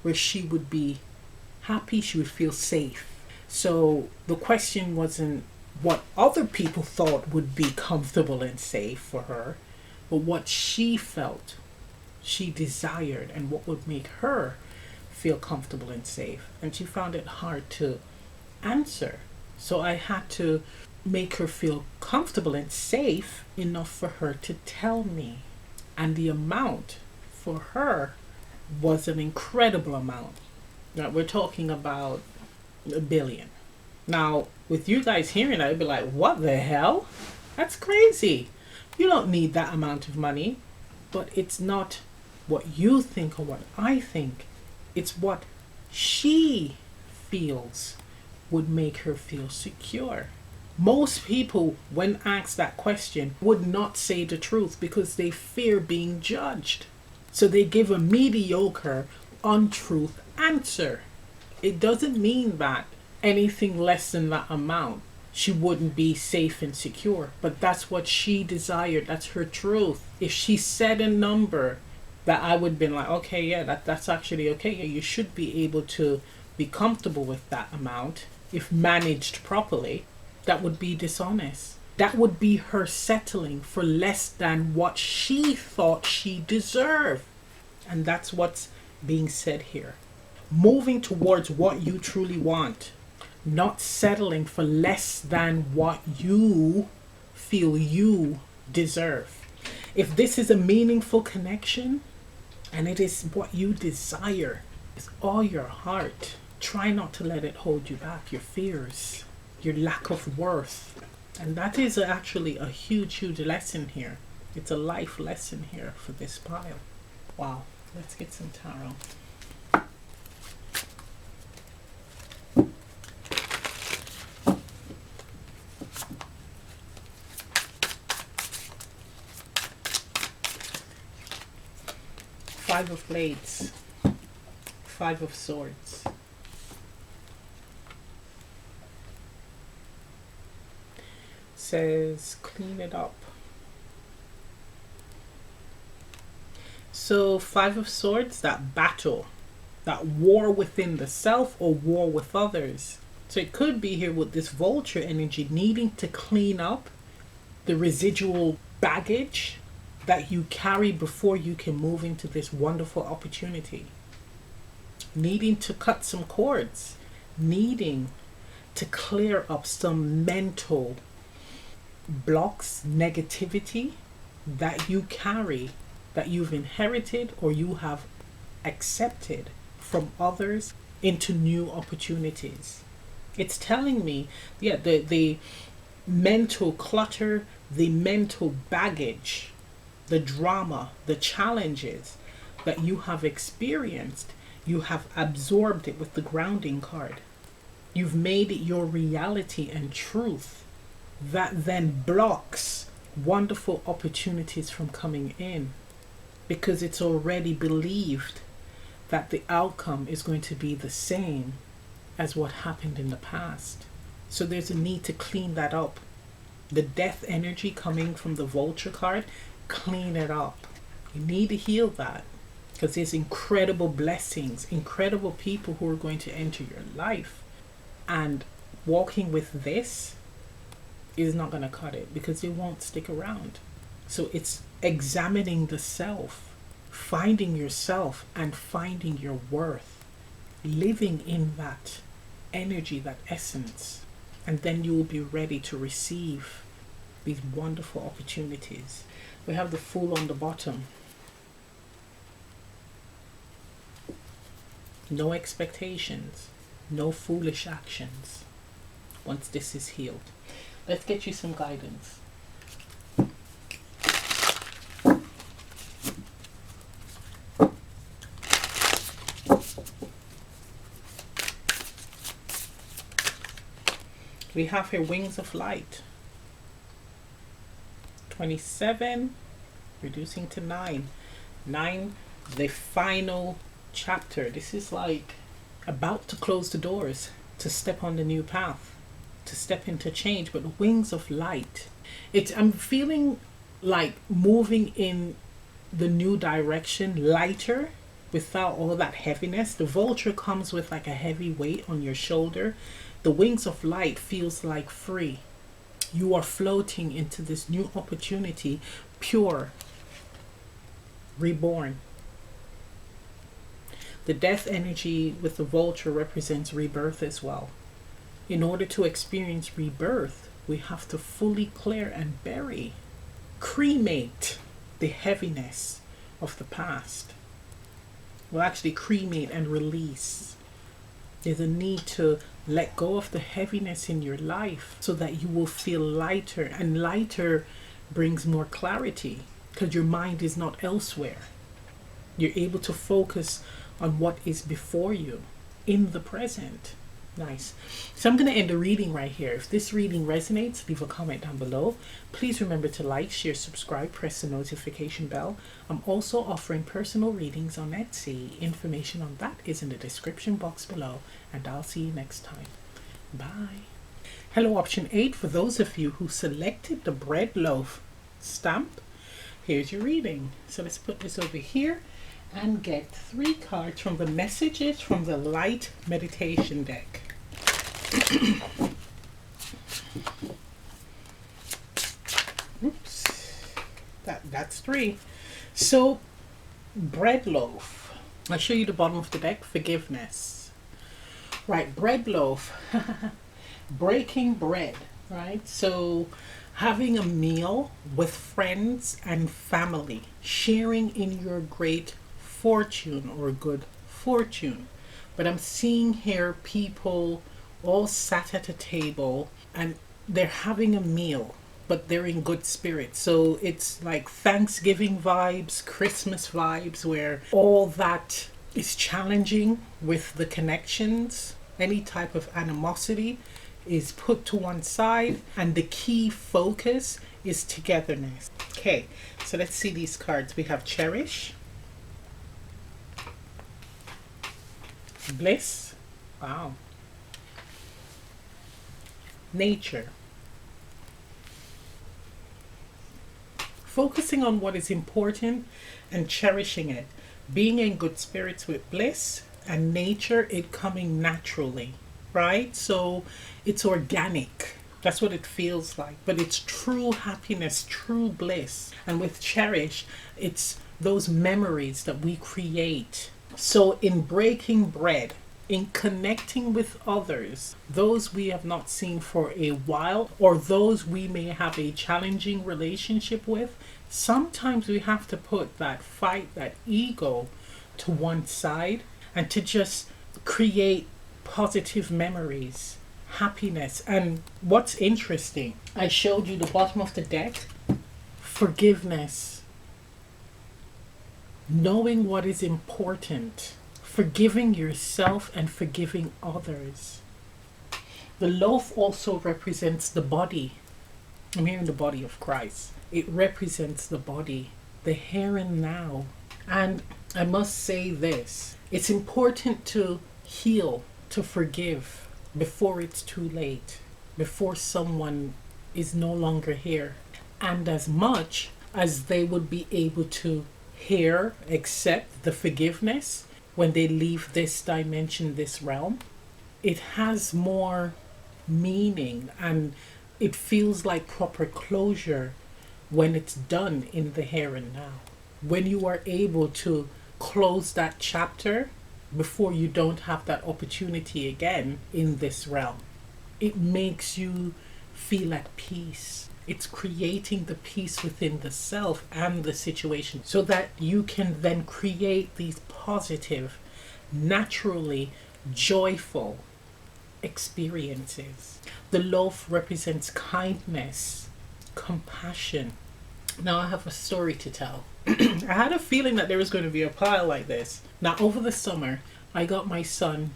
where she would be happy, she would feel safe. So the question wasn't what other people thought would be comfortable and safe for her, but what she felt, she desired, and what would make her feel comfortable and safe. And she found it hard to answer. So I had to make her feel comfortable and safe enough for her to tell me. And the amount for her was an incredible amount. Now we're talking about $1 billion. Now, with you guys hearing that, you'd be like, what the hell? That's crazy. You don't need that amount of money. But it's not what you think or what I think. It's what she feels would make her feel secure. Most people, when asked that question, would not say the truth because they fear being judged. So they give a mediocre, untruth answer. It doesn't mean that anything less than that amount, she wouldn't be safe and secure. But that's what she desired. That's her truth. If she said a number that I would have been like, okay, yeah, that's actually okay. Yeah, you should be able to be comfortable with that amount if managed properly. That would be dishonest. That would be her settling for less than what she thought she deserved. And that's what's being said here. Moving towards what you truly want. Not settling for less than what you feel you deserve. If this is a meaningful connection and it is what you desire with all your heart, try not to let it hold you back. Your fears, your lack of worth. And that is actually a huge, huge lesson here. It's a life lesson here for this pile. Wow. Let's get some tarot. Five of Blades. Five of Swords. Says clean it up. So Five of Swords, that battle, that war within the self or war with others. So it could be here with this vulture energy needing to clean up the residual baggage that you carry before you can move into this wonderful opportunity. Needing to cut some cords, needing to clear up some mental blocks, negativity that you carry, that you've inherited or you have accepted from others into new opportunities. It's telling me, yeah, the mental clutter, the mental baggage, the drama, the challenges that you have experienced, you have absorbed it with the grounding card. You've made it your reality and truth that then blocks wonderful opportunities from coming in because it's already believed that the outcome is going to be the same as what happened in the past. So there's a need to clean that up. The death energy coming from the vulture card, clean it up. You need to heal that because there's incredible blessings, incredible people who are going to enter your life. And walking with this is not going to cut it because it won't stick around. So it's examining the self, finding yourself and finding your worth, living in that energy, that essence. And then you will be ready to receive these wonderful opportunities. We have the Fool on the bottom. No expectations, no foolish actions once this is healed. Let's get you some guidance. We have here Wings of Light. 27, reducing to 9. 9, the final chapter. This is like about to close the doors, to step on the new path, to step into change. But Wings of Light, I'm feeling like moving in the new direction, lighter, without all that heaviness. The vulture comes with like a heavy weight on your shoulder. The Wings of Light feels like free. You are floating into this new opportunity, pure, reborn. The death energy with the vulture represents rebirth as well. In order to experience rebirth, we have to fully clear and bury, cremate the heaviness of the past. Well, actually, cremate and release. There's a need to let go of the heaviness in your life so that you will feel lighter, and lighter brings more clarity because your mind is not elsewhere. You're able to focus on what is before you in the present. Nice. So I'm going to end the reading right here. If this reading resonates, leave a comment down below. Please remember to like, share, subscribe, press the notification bell. I'm also offering personal readings on Etsy. Information on that is in the description box below, and I'll see you next time. Bye. Hello, option 8. For those of you who selected the bread loaf stamp, here's your reading. So let's put this over here and get 3 cards from the messages from the light meditation deck. Oops, that's 3. So bread loaf, I'll show you the bottom of the deck. Forgiveness. Right, bread loaf. Breaking bread, right? So having a meal with friends and family, sharing in your great fortune or good fortune. But I'm seeing here people all sat at a table and they're having a meal, but they're in good spirits. So it's like Thanksgiving vibes, Christmas vibes, where all that is challenging with the connections. Any type of animosity is put to one side, and the key focus is togetherness. Okay, so let's see these cards. We have cherish, bliss, wow, nature. Focusing on what is important and cherishing it. Being in good spirits with bliss, and nature, it coming naturally, right? So it's organic. That's what it feels like. But it's true happiness, true bliss. And with cherish, it's those memories that we create. So in breaking bread, in connecting with others, those we have not seen for a while, or those we may have a challenging relationship with, sometimes we have to put that fight, that ego to one side, and to just create positive memories, happiness. And what's interesting, I showed you the bottom of the deck, forgiveness, knowing what is important, forgiving yourself and forgiving others. The loaf also represents the body. I'm hearing the body of Christ. It represents the body, the here and now. And I must say this, it's important to heal, to forgive before it's too late, before someone is no longer here. And as much as they would be able to hear, accept the forgiveness when they leave this dimension, this realm, it has more meaning and it feels like proper closure when it's done in the here and now. When you are able to close that chapter before you don't have that opportunity again in this realm, it makes you feel at peace. It's creating the peace within the self and the situation so that you can then create these positive, naturally joyful experiences. The loaf represents kindness, compassion. Now I have a story to tell. I had a feeling that there was going to be a pile like this. Now over the summer, I got my son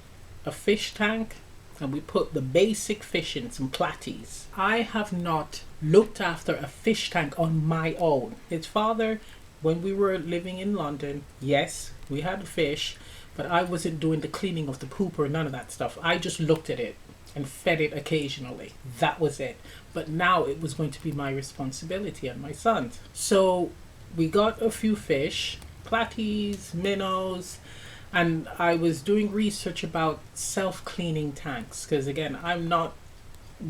a fish tank and we put the basic fish in, some platies. I have not looked after a fish tank on my own. His father, when we were living in London, yes, we had fish, but I wasn't doing the cleaning of the poop or none of that stuff. I just looked at it and fed it occasionally. That was it. But now it was going to be my responsibility and my son's. So we got a few fish, platies, minnows, and I was doing research about self-cleaning tanks because again, I'm not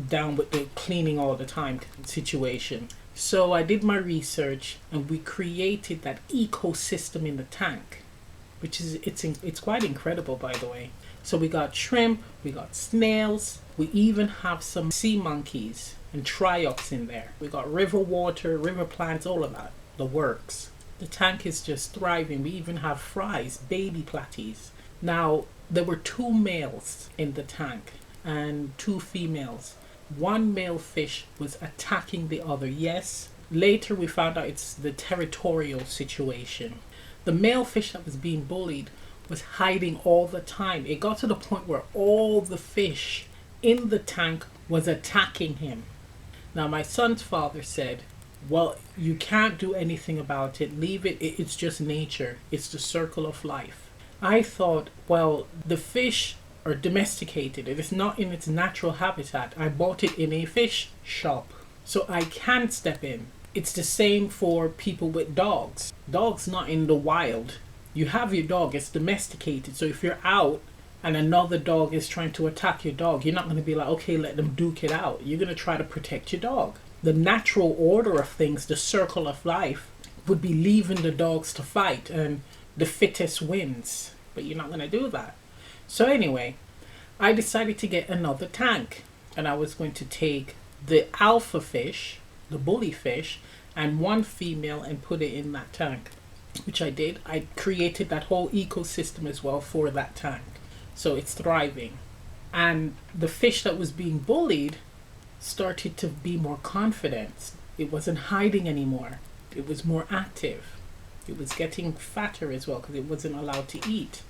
down with the cleaning all the time situation. So I did my research and we created that ecosystem in the tank. which is it's quite incredible, by the way. So we got shrimp, we got snails, we even have some sea monkeys and triops in there. We got river water, river plants, all of that, the works. The tank is just thriving. We even have fries, baby platies. Now, there were 2 males in the tank and 2 females. One male fish was attacking the other. Yes, later we found out it's the territorial situation. The male fish that was being bullied was hiding all the time. It got to the point where all the fish in the tank was attacking him. Now, my son's father said, well, you can't do anything about it. Leave it. It's just nature. It's the circle of life. I thought, well, the fish are domesticated. It is not in its natural habitat. I bought it in a fish shop, so I can step in. It's the same for people with dogs. Dogs not in the wild. You have your dog, it's domesticated. So if you're out and another dog is trying to attack your dog, you're not going to be like, okay, let them duke it out. You're going to try to protect your dog. The natural order of things, the circle of life, would be leaving the dogs to fight and the fittest wins. But you're not going to do that. So anyway, I decided to get another tank. And I was going to take the alpha fish, the bully fish, and 1 female and put it in that tank. Which I did. I created that whole ecosystem as well for that tank. So it's thriving. And the fish that was being bullied started to be more confident. It wasn't hiding anymore. It was more active. It was getting fatter as well because it wasn't allowed to eat.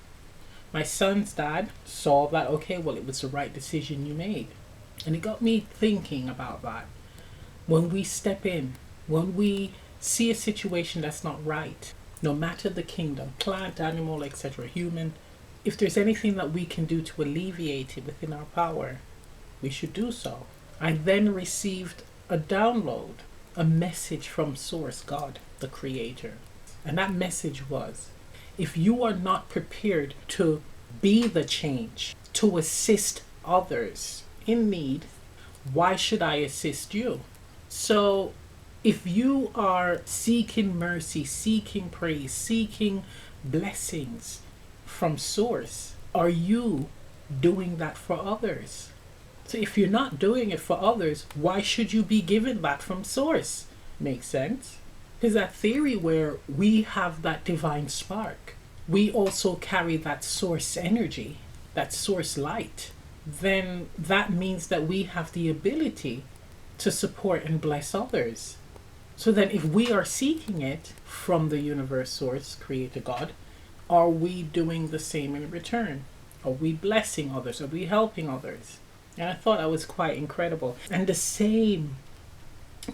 My son's dad saw that, okay, well, it was the right decision you made. And it got me thinking about that. When we step in, when we see a situation that's not right, no matter the kingdom, plant, animal, etc., human, if there's anything that we can do to alleviate it within our power, we should do so. I then received a download, a message from Source, God, the Creator. And that message was, if you are not prepared to be the change, to assist others in need, why should I assist you? So if you are seeking mercy, seeking praise, seeking blessings from Source, are you doing that for others? So if you're not doing it for others, why should you be given that from Source? Makes sense? Because that theory where we have that divine spark, we also carry that Source energy, that Source light, then that means that we have the ability to support and bless others. So then if we are seeking it from the universe Source, Creator God, are we doing the same in return? Are we blessing others? Are we helping others? And I thought that was quite incredible. And the same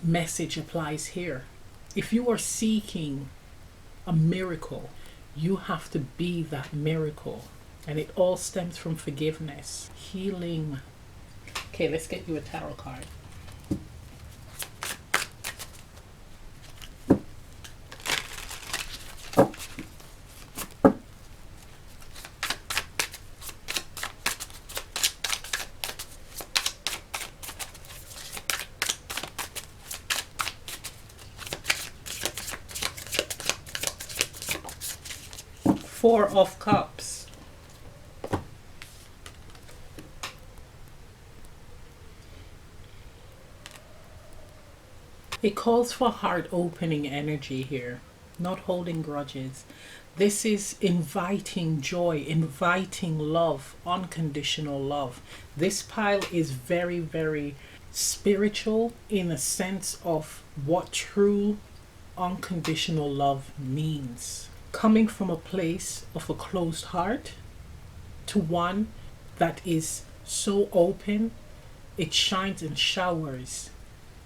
message applies here. If you are seeking a miracle, you have to be that miracle. And it all stems from forgiveness, healing. Okay, let's get you a tarot card. Four of Cups. It calls for heart opening energy here, not holding grudges. This is inviting joy, inviting love, unconditional love. This pile is very, very spiritual in a sense of what true unconditional love means. Coming from a place of a closed heart to one that is so open, it shines and showers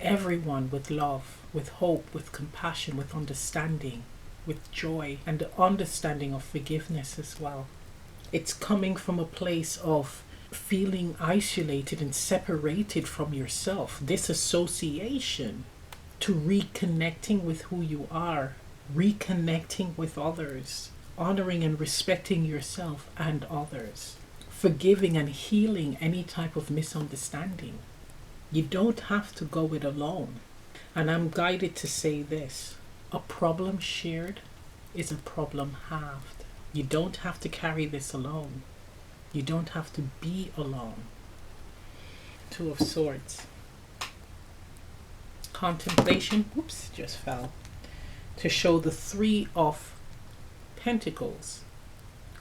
everyone with love, with hope, with compassion, with understanding, with joy, and the understanding of forgiveness as well. It's coming from a place of feeling isolated and separated from yourself, disassociation, to reconnecting with who you are, reconnecting with others, honoring and respecting yourself and others, forgiving and healing any type of misunderstanding. You don't have to go it alone. And I'm guided to say this: a problem shared is a problem halved. You don't have to carry this alone. You don't have to be alone. Two of Swords. Contemplation. Oops, just fell. To show the Three of Pentacles.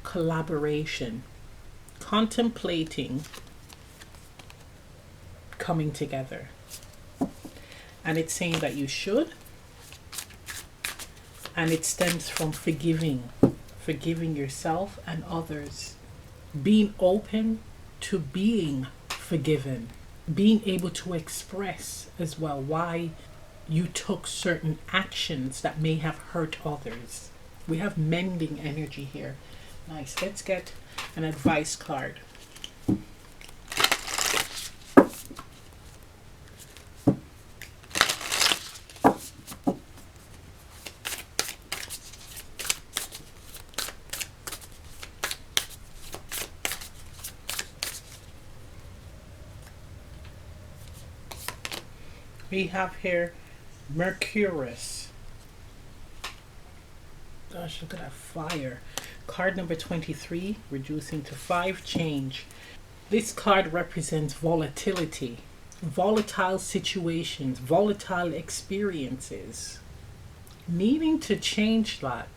Collaboration. Contemplating coming together. And it's saying that you should. And it stems from forgiving yourself and others. Being open to being forgiven. Being able to express as well why you took certain actions that may have hurt others. We have mending energy here. Nice. Let's get an advice card. We have here Mercurius. Gosh, look at that fire. Card number 23, reducing to 5, change. This card represents volatility, volatile situations, volatile experiences. Needing to change that.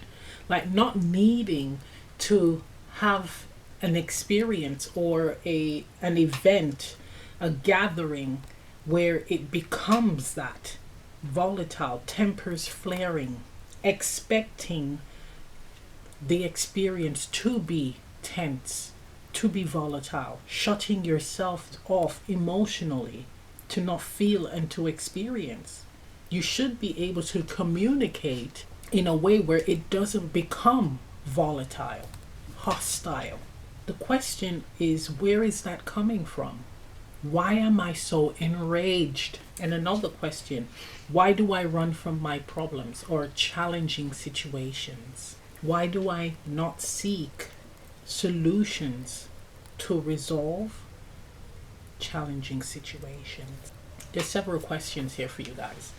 Like not needing to have an experience or an event, a gathering where it becomes that volatile, tempers flaring, expecting the experience to be tense, to be volatile, shutting yourself off emotionally to not feel and to experience. You should be able to communicate in a way where it doesn't become volatile, hostile. The question is, where is that coming from? Why am I so enraged? And another question, why do I run from my problems or challenging situations? Why do I not seek solutions to resolve challenging situations? There's several questions here for you guys.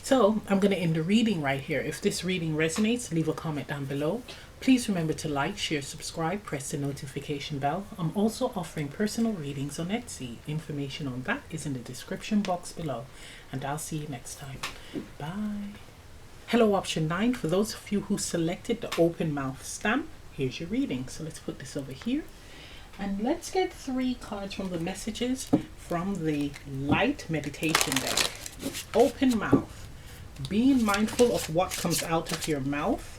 So I'm going to end the reading right here. If this reading resonates, leave a comment down below. Please remember to like, share, subscribe, press the notification bell. I'm also offering personal readings on Etsy. Information on that is in the description box below. And I'll see you next time. Bye. Hello, option 9. For those of you who selected the open mouth stamp, here's your reading. So let's put this over here. And let's get 3 cards from the messages from the light meditation deck. Open mouth. Being mindful of what comes out of your mouth.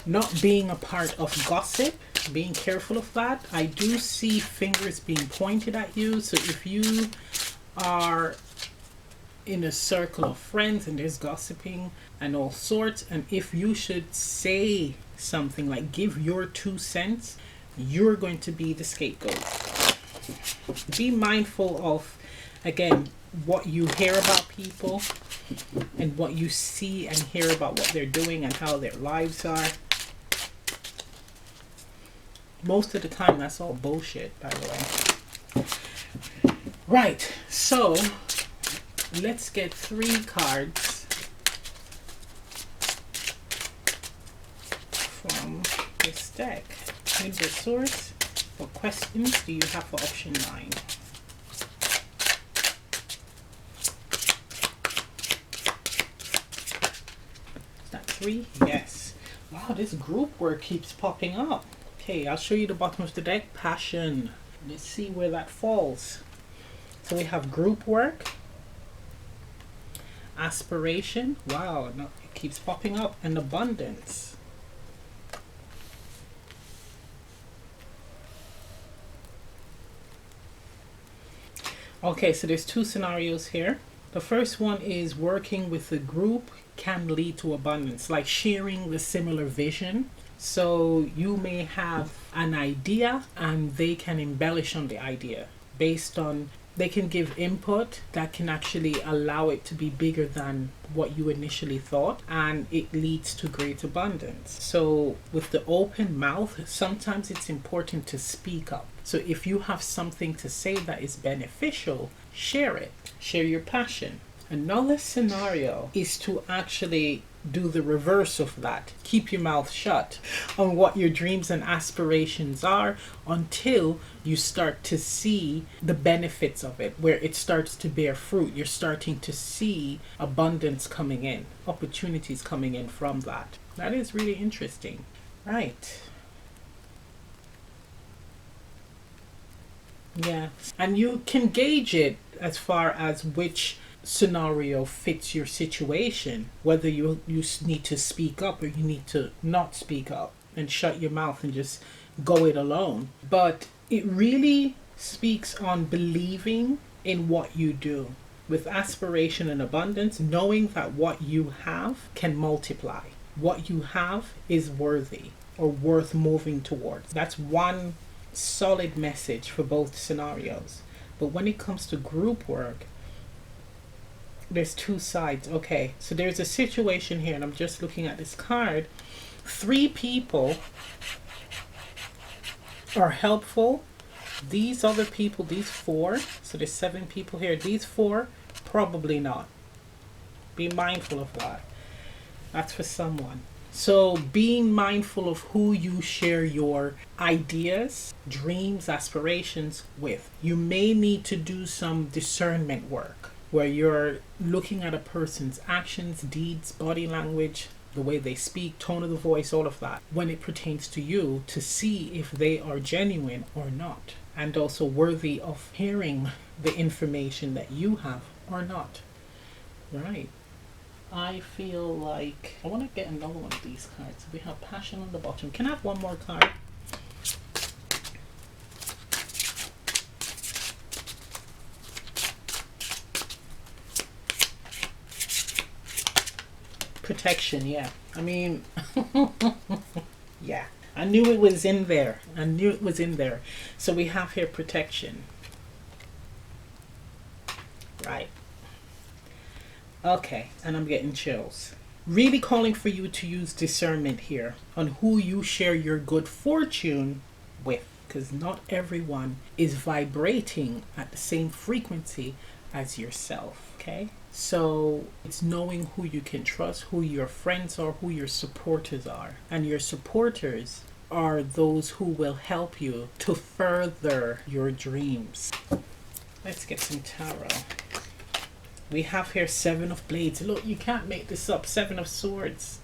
Not being a part of gossip, being careful of that. I do see fingers being pointed at you. So if you are in a circle of friends and there's gossiping and all sorts, and if you should say something like give your 2 cents, you're going to be the scapegoat. Be mindful of, again, what you hear about people and what you see and hear about what they're doing and how their lives are. Most of the time, that's all bullshit, by the way. Right, so let's get 3 cards from this deck. With the source, what questions do you have for option 9? Is that 3? Yes. Wow, this group work keeps popping up. Okay, I'll show you the bottom of the deck. Passion. Let's see where that falls. So we have group work. Aspiration. Wow, no, it keeps popping up. And abundance. Okay, so there's 2 scenarios here. The first one is working with a group can lead to abundance, like sharing the similar vision. So you may have an idea and they can embellish on the idea based on, they can give input that can actually allow it to be bigger than what you initially thought, and it leads to great abundance. So with the open mouth, sometimes it's important to speak up. So if you have something to say that is beneficial, share it. Share your passion. Another scenario is to actually do the reverse of that. Keep your mouth shut on what your dreams and aspirations are until you start to see the benefits of it, where it starts to bear fruit. You're starting to see abundance coming in, opportunities coming in from that. That is really interesting. Right. Yeah. And you can gauge it as far as which scenario fits your situation, whether you need to speak up or you need to not speak up and shut your mouth and just go it alone. But it really speaks on believing in what you do with aspiration and abundance, knowing that what you have can multiply. What you have is worthy or worth moving towards. That's one solid message for both scenarios. But when it comes to group work, there's two sides. Okay, so there's a situation here, and I'm just looking at this card. 3 people are helpful. These other people, these 4, so there's 7 people here. These 4, probably not. Be mindful of that. That's for someone. So being mindful of who you share your ideas, dreams, aspirations with. You may need to do some discernment work where you're looking at a person's actions, deeds, body language, the way they speak, tone of the voice, all of that, when it pertains to you, to see if they are genuine or not, and also worthy of hearing the information that you have or not. Right. I feel like I want to get another one of these cards. We have passion on the bottom. Can I have one more card? Protection, yeah. I mean, yeah. I knew it was in there. I knew it was in there. So we have here protection. Right. Okay, and I'm getting chills. Really calling for you to use discernment here on who you share your good fortune with, because not everyone is vibrating at the same frequency as yourself. Okay, so it's knowing who you can trust, who your friends are, who your supporters are. And your supporters are those who will help you to further your dreams. Let's get some tarot. We have here 7 of Blades. Look, you can't make this up. 7 of Swords.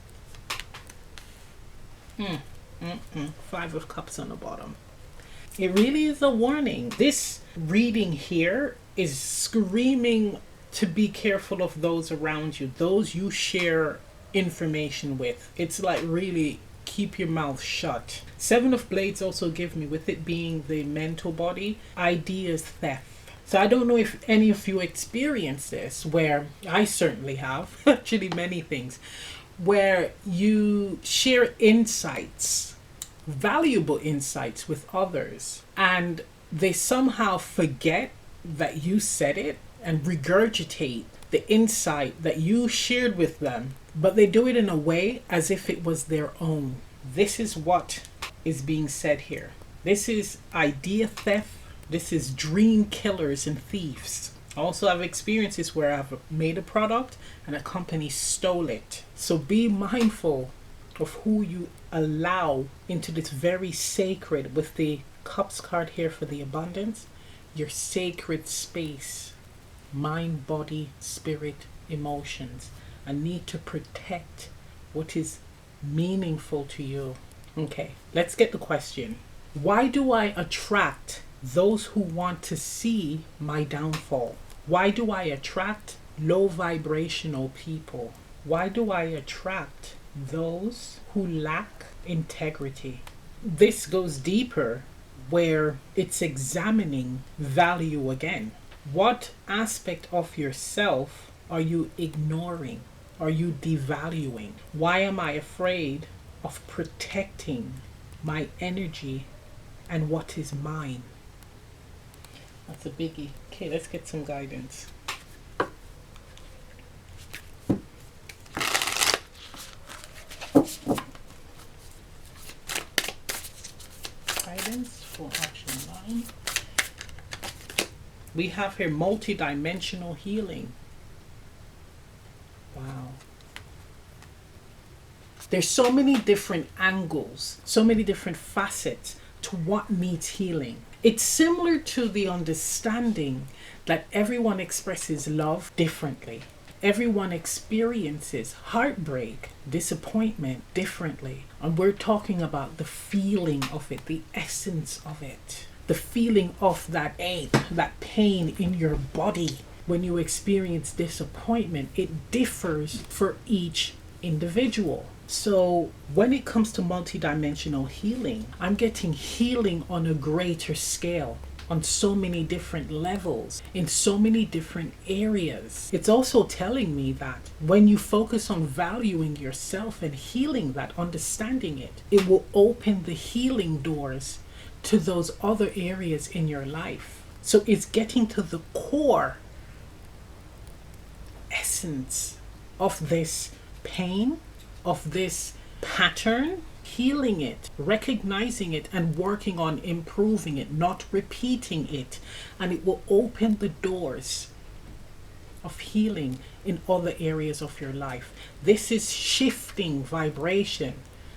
5 of Cups on the bottom. It really is a warning. This reading here is screaming to be careful of those around you, those you share information with. It's like really keep your mouth shut. 7 of Blades also give me, with it being the mental body, ideas theft. So I don't know if any of you experience this, where I certainly have, actually many things, where you share insights, valuable insights with others, and they somehow forget that you said it and regurgitate the insight that you shared with them, but they do it in a way as if it was their own. This is what is being said here. This is idea theft. This is dream killers and thieves. I also have experiences where I've made a product and a company stole it. So be mindful of who you allow into this very sacred, with the Cups card here for the abundance, your sacred space, mind, body, spirit, emotions. I need to protect what is meaningful to you. Okay, let's get the question. Why do I attract those who want to see my downfall? Why do I attract low vibrational people? Why do I attract those who lack integrity? This goes deeper, where it's examining value again. What aspect of yourself are you ignoring? Are you devaluing? Why am I afraid of protecting my energy and what is mine? That's a biggie. Okay, let's get some guidance. Guidance for action 9. We have here multi-dimensional healing. Wow. There's so many different angles, so many different facets to what needs healing. It's similar to the understanding that everyone expresses love differently. Everyone experiences heartbreak, disappointment differently. And we're talking about the feeling of it, the essence of it. The feeling of that ache, that pain in your body when you experience disappointment. It differs for each individual. So when it comes to multidimensional healing, I'm getting healing on a greater scale, on so many different levels, in so many different areas. It's also telling me that when you focus on valuing yourself and healing that, understanding it, it will open the healing doors to those other areas in your life. So it's getting to the core essence of this pain, of this pattern, healing it, recognizing it, and working on improving it, not repeating it. And it will open the doors of healing in other areas of your life. This is shifting vibration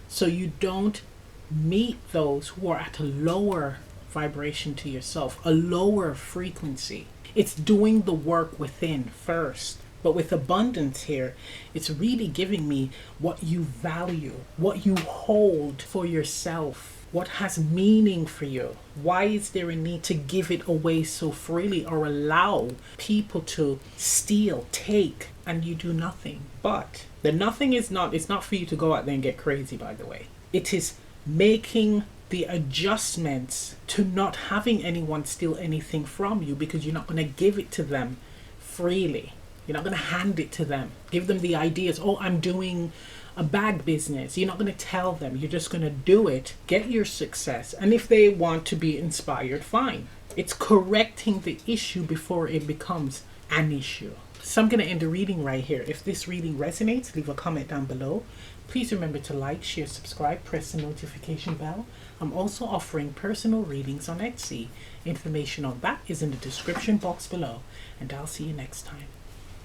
so you don't meet those who are at a lower vibration to yourself, a lower frequency. It's doing the work within first. But with abundance here, it's really giving me what you value, what you hold for yourself, what has meaning for you. Why is there a need to give it away so freely or allow people to steal, take, and you do nothing? But the nothing is not, it's not for you to go out there and get crazy, by the way. It is making the adjustments to not having anyone steal anything from you, because you're not going to give it to them freely. You're not going to hand it to them. Give them the ideas. Oh, I'm doing a bag business. You're not going to tell them. You're just going to do it. Get your success. And if they want to be inspired, fine. It's correcting the issue before it becomes an issue. So I'm going to end the reading right here. If this reading resonates, leave a comment down below. Please remember to like, share, subscribe, press the notification bell. I'm also offering personal readings on Etsy. Information on that is in the description box below. And I'll see you next time.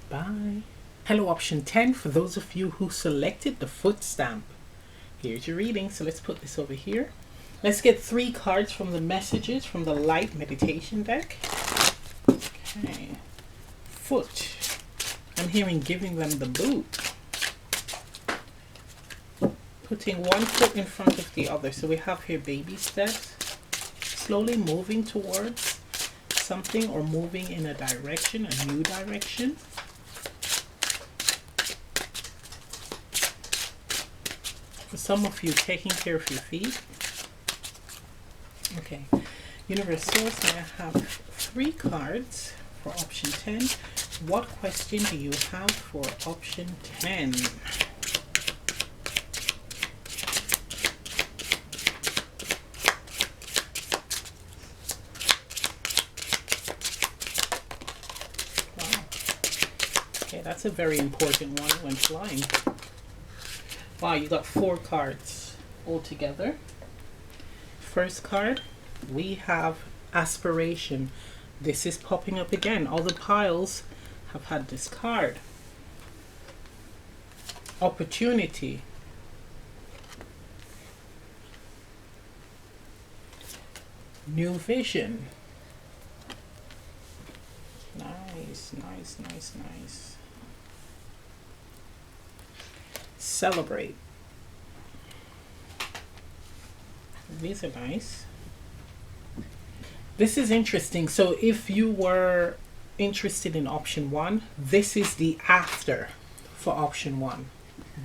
Bye. Hello, option 10, for those of you who selected the foot stamp. Here's your reading. So let's put this over here. Let's get 3 cards from the messages from the light meditation deck. Okay. Foot. I'm hearing giving them the boot. Putting one foot in front of the other. So we have here baby steps. Slowly moving towards something or moving in a direction, a new direction. For some of you, taking care of your feet. Okay. Universe Source, I have 3 cards for option 10. What question do you have for option 10? Wow. Okay, that's a very important one when flying. Wow, you got 4 cards altogether. First card, we have aspiration. This is popping up again. All the piles have had this card. Opportunity. New vision. Nice, nice, nice, nice. Celebrate. These are nice. This is interesting. So if you were interested in option 1, this is the after for option 1.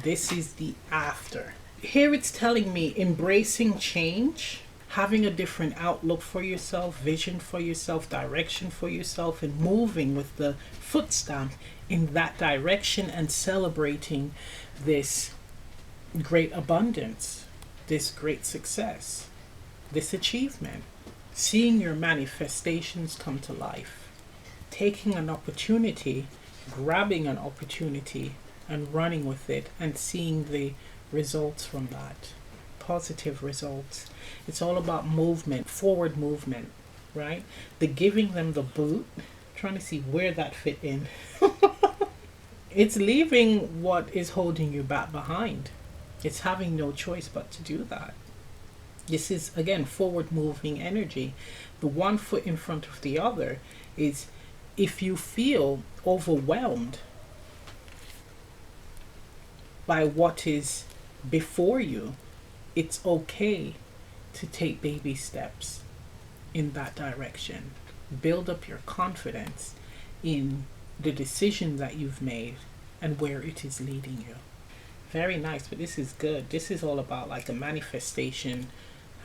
This is the after. Here it's telling me embracing change, having a different outlook for yourself, vision for yourself, direction for yourself, and moving with the foot stamp in that direction and celebrating this great abundance, this great success, this achievement. Seeing your manifestations come to life, taking an opportunity, grabbing an opportunity and running with it and seeing the results from that, positive results. It's all about movement, forward movement, right? The giving them the boot, trying to see where that fit in. It's leaving what is holding you back behind. It's having no choice but to do that. This is, again, forward moving energy. The one foot in front of the other is, if you feel overwhelmed by what is before you, it's okay to take baby steps in that direction. Build up your confidence in the decision that you've made and where it is leading you. Very nice, but this is good. This is all about like a manifestation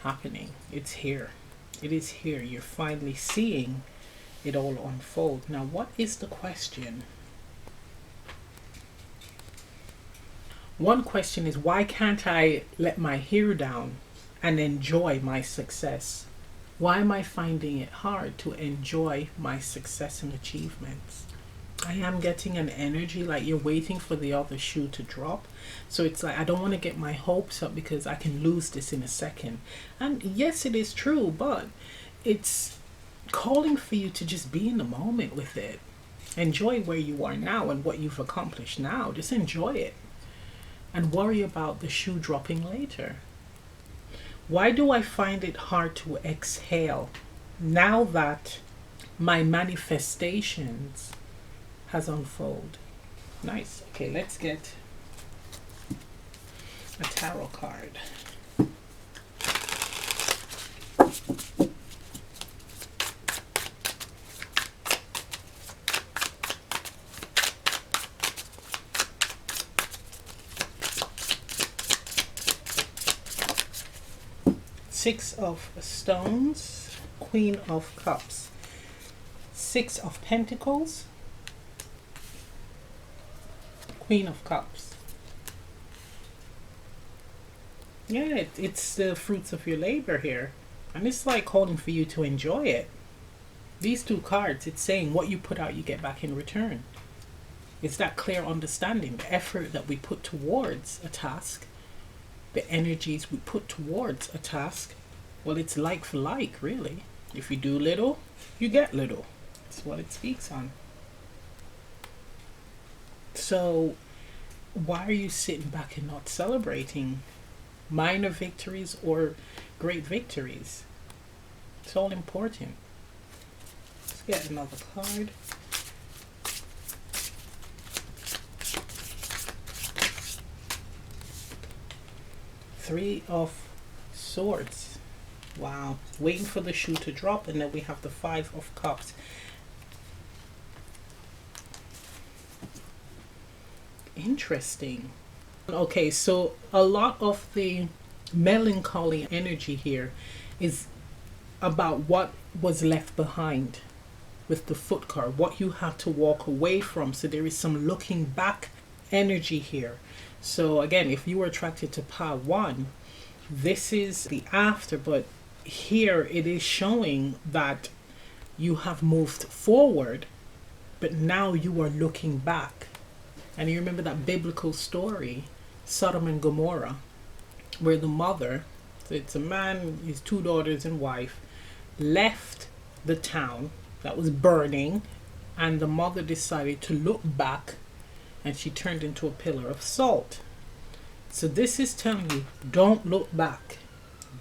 happening. It's here. It is here. You're finally seeing it all unfold. Now, what is the question? One question is, why can't I let my hair down and enjoy my success? Why am I finding it hard to enjoy my success and achievements? I am getting an energy like you're waiting for the other shoe to drop. So it's like, I don't want to get my hopes up because I can lose this in a second. And yes, it is true, but it's calling for you to just be in the moment with it. Enjoy where you are now and what you've accomplished now. Just enjoy it. And worry about the shoe dropping later. Why do I find it hard to exhale now that my manifestations has unfolded? Nice. Okay, let's get a tarot card. Six of Stones, Queen of Cups, Six of Pentacles, Queen of Cups. Yeah, it's the fruits of your labor here. And it's like calling for you to enjoy it. These two cards, it's saying what you put out, you get back in return. It's that clear understanding, the effort that we put towards a task, the energies we put towards a task. Well, it's like for like, really. If you do little, you get little. That's what it speaks on. So why are you sitting back and not celebrating minor victories or great victories? It's all important. Let's get another card. Three of Swords. Wow. Waiting for the shoe to drop, and then we have the Five of Cups. Interesting. Okay, so a lot of the melancholy energy here is about what was left behind with the Foot card, what you had to walk away from. So there is some looking back energy here. So again, if you were attracted to pile one, this is the after, but here it is showing that you have moved forward, but now you are looking back. And you remember that biblical story, Sodom and Gomorrah, where the mother, so it's a man, his two daughters and wife, left the town that was burning, and the mother decided to look back, and she turned into a pillar of salt. So this is telling you, don't look back.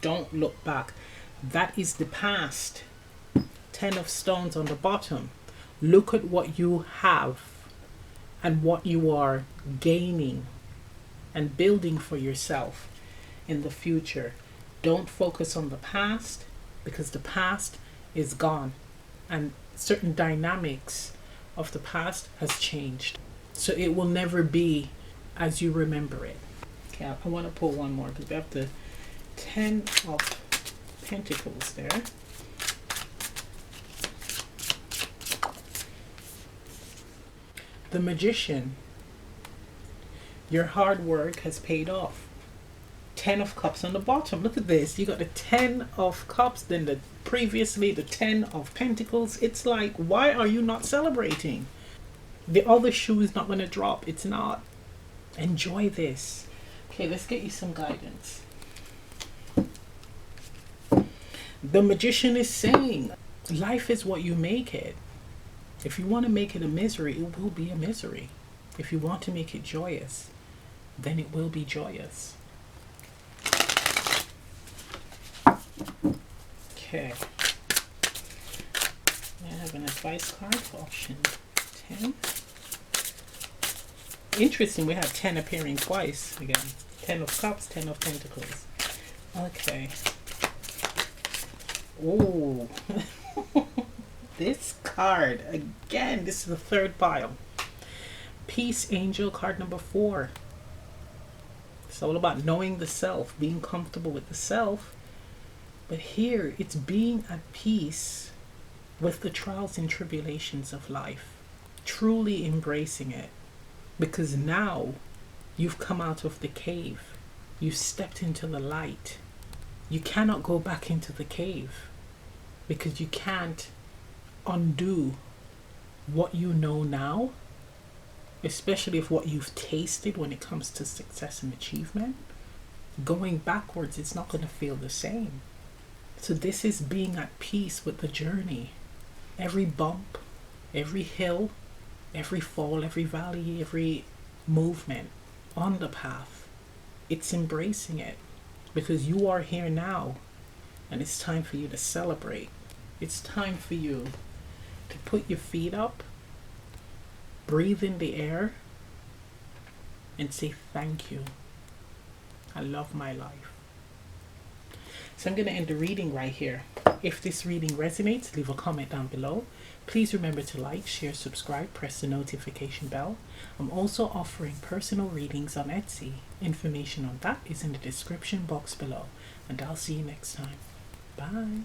Don't look back. That is the past. 10 of Stones on the bottom. Look at what you have and what you are gaining and building for yourself in the future. Don't focus on the past, because the past is gone and certain dynamics of the past has changed. So it will never be as you remember it. Okay, I want to pull one more because we have the 10 of Pentacles there. The Magician. Your hard work has paid off. 10 of Cups on the bottom. Look at this. You got the 10 of Cups, then the previously the 10 of Pentacles. It's like, why are you not celebrating? The other shoe is not going to drop. It's not. Enjoy this. Okay, let's get you some guidance. The Magician is saying, life is what you make it. If you want to make it a misery, it will be a misery. If you want to make it joyous, then it will be joyous. Okay. I have an advice card for option 10. Interesting, we have 10 appearing twice again. 10 of Cups, 10 of Pentacles. Okay. Oh, this card again. This is the third pile. Peace Angel card number 4. It's all about knowing the self, being comfortable with the self. But here it's being at peace with the trials and tribulations of life, truly embracing it, because now you've come out of the cave, you've stepped into the light. You cannot go back into the cave because you can't undo what you know now, especially if what you've tasted when it comes to success and achievement. Going backwards, it's not going to feel the same. So this is being at peace with the journey. Every bump, every hill, every fall, every valley, every movement on the path, it's embracing it because you are here now, and it's time for you to celebrate. It's time for you to put your feet up, breathe in the air, and say thank you. I love my life. So I'm going to end the reading right here. If this reading resonates, leave a comment down below. Please remember to like, share, subscribe, press the notification bell. I'm also offering personal readings on Etsy. Information on that is in the description box below. And I'll see you next time. Bye.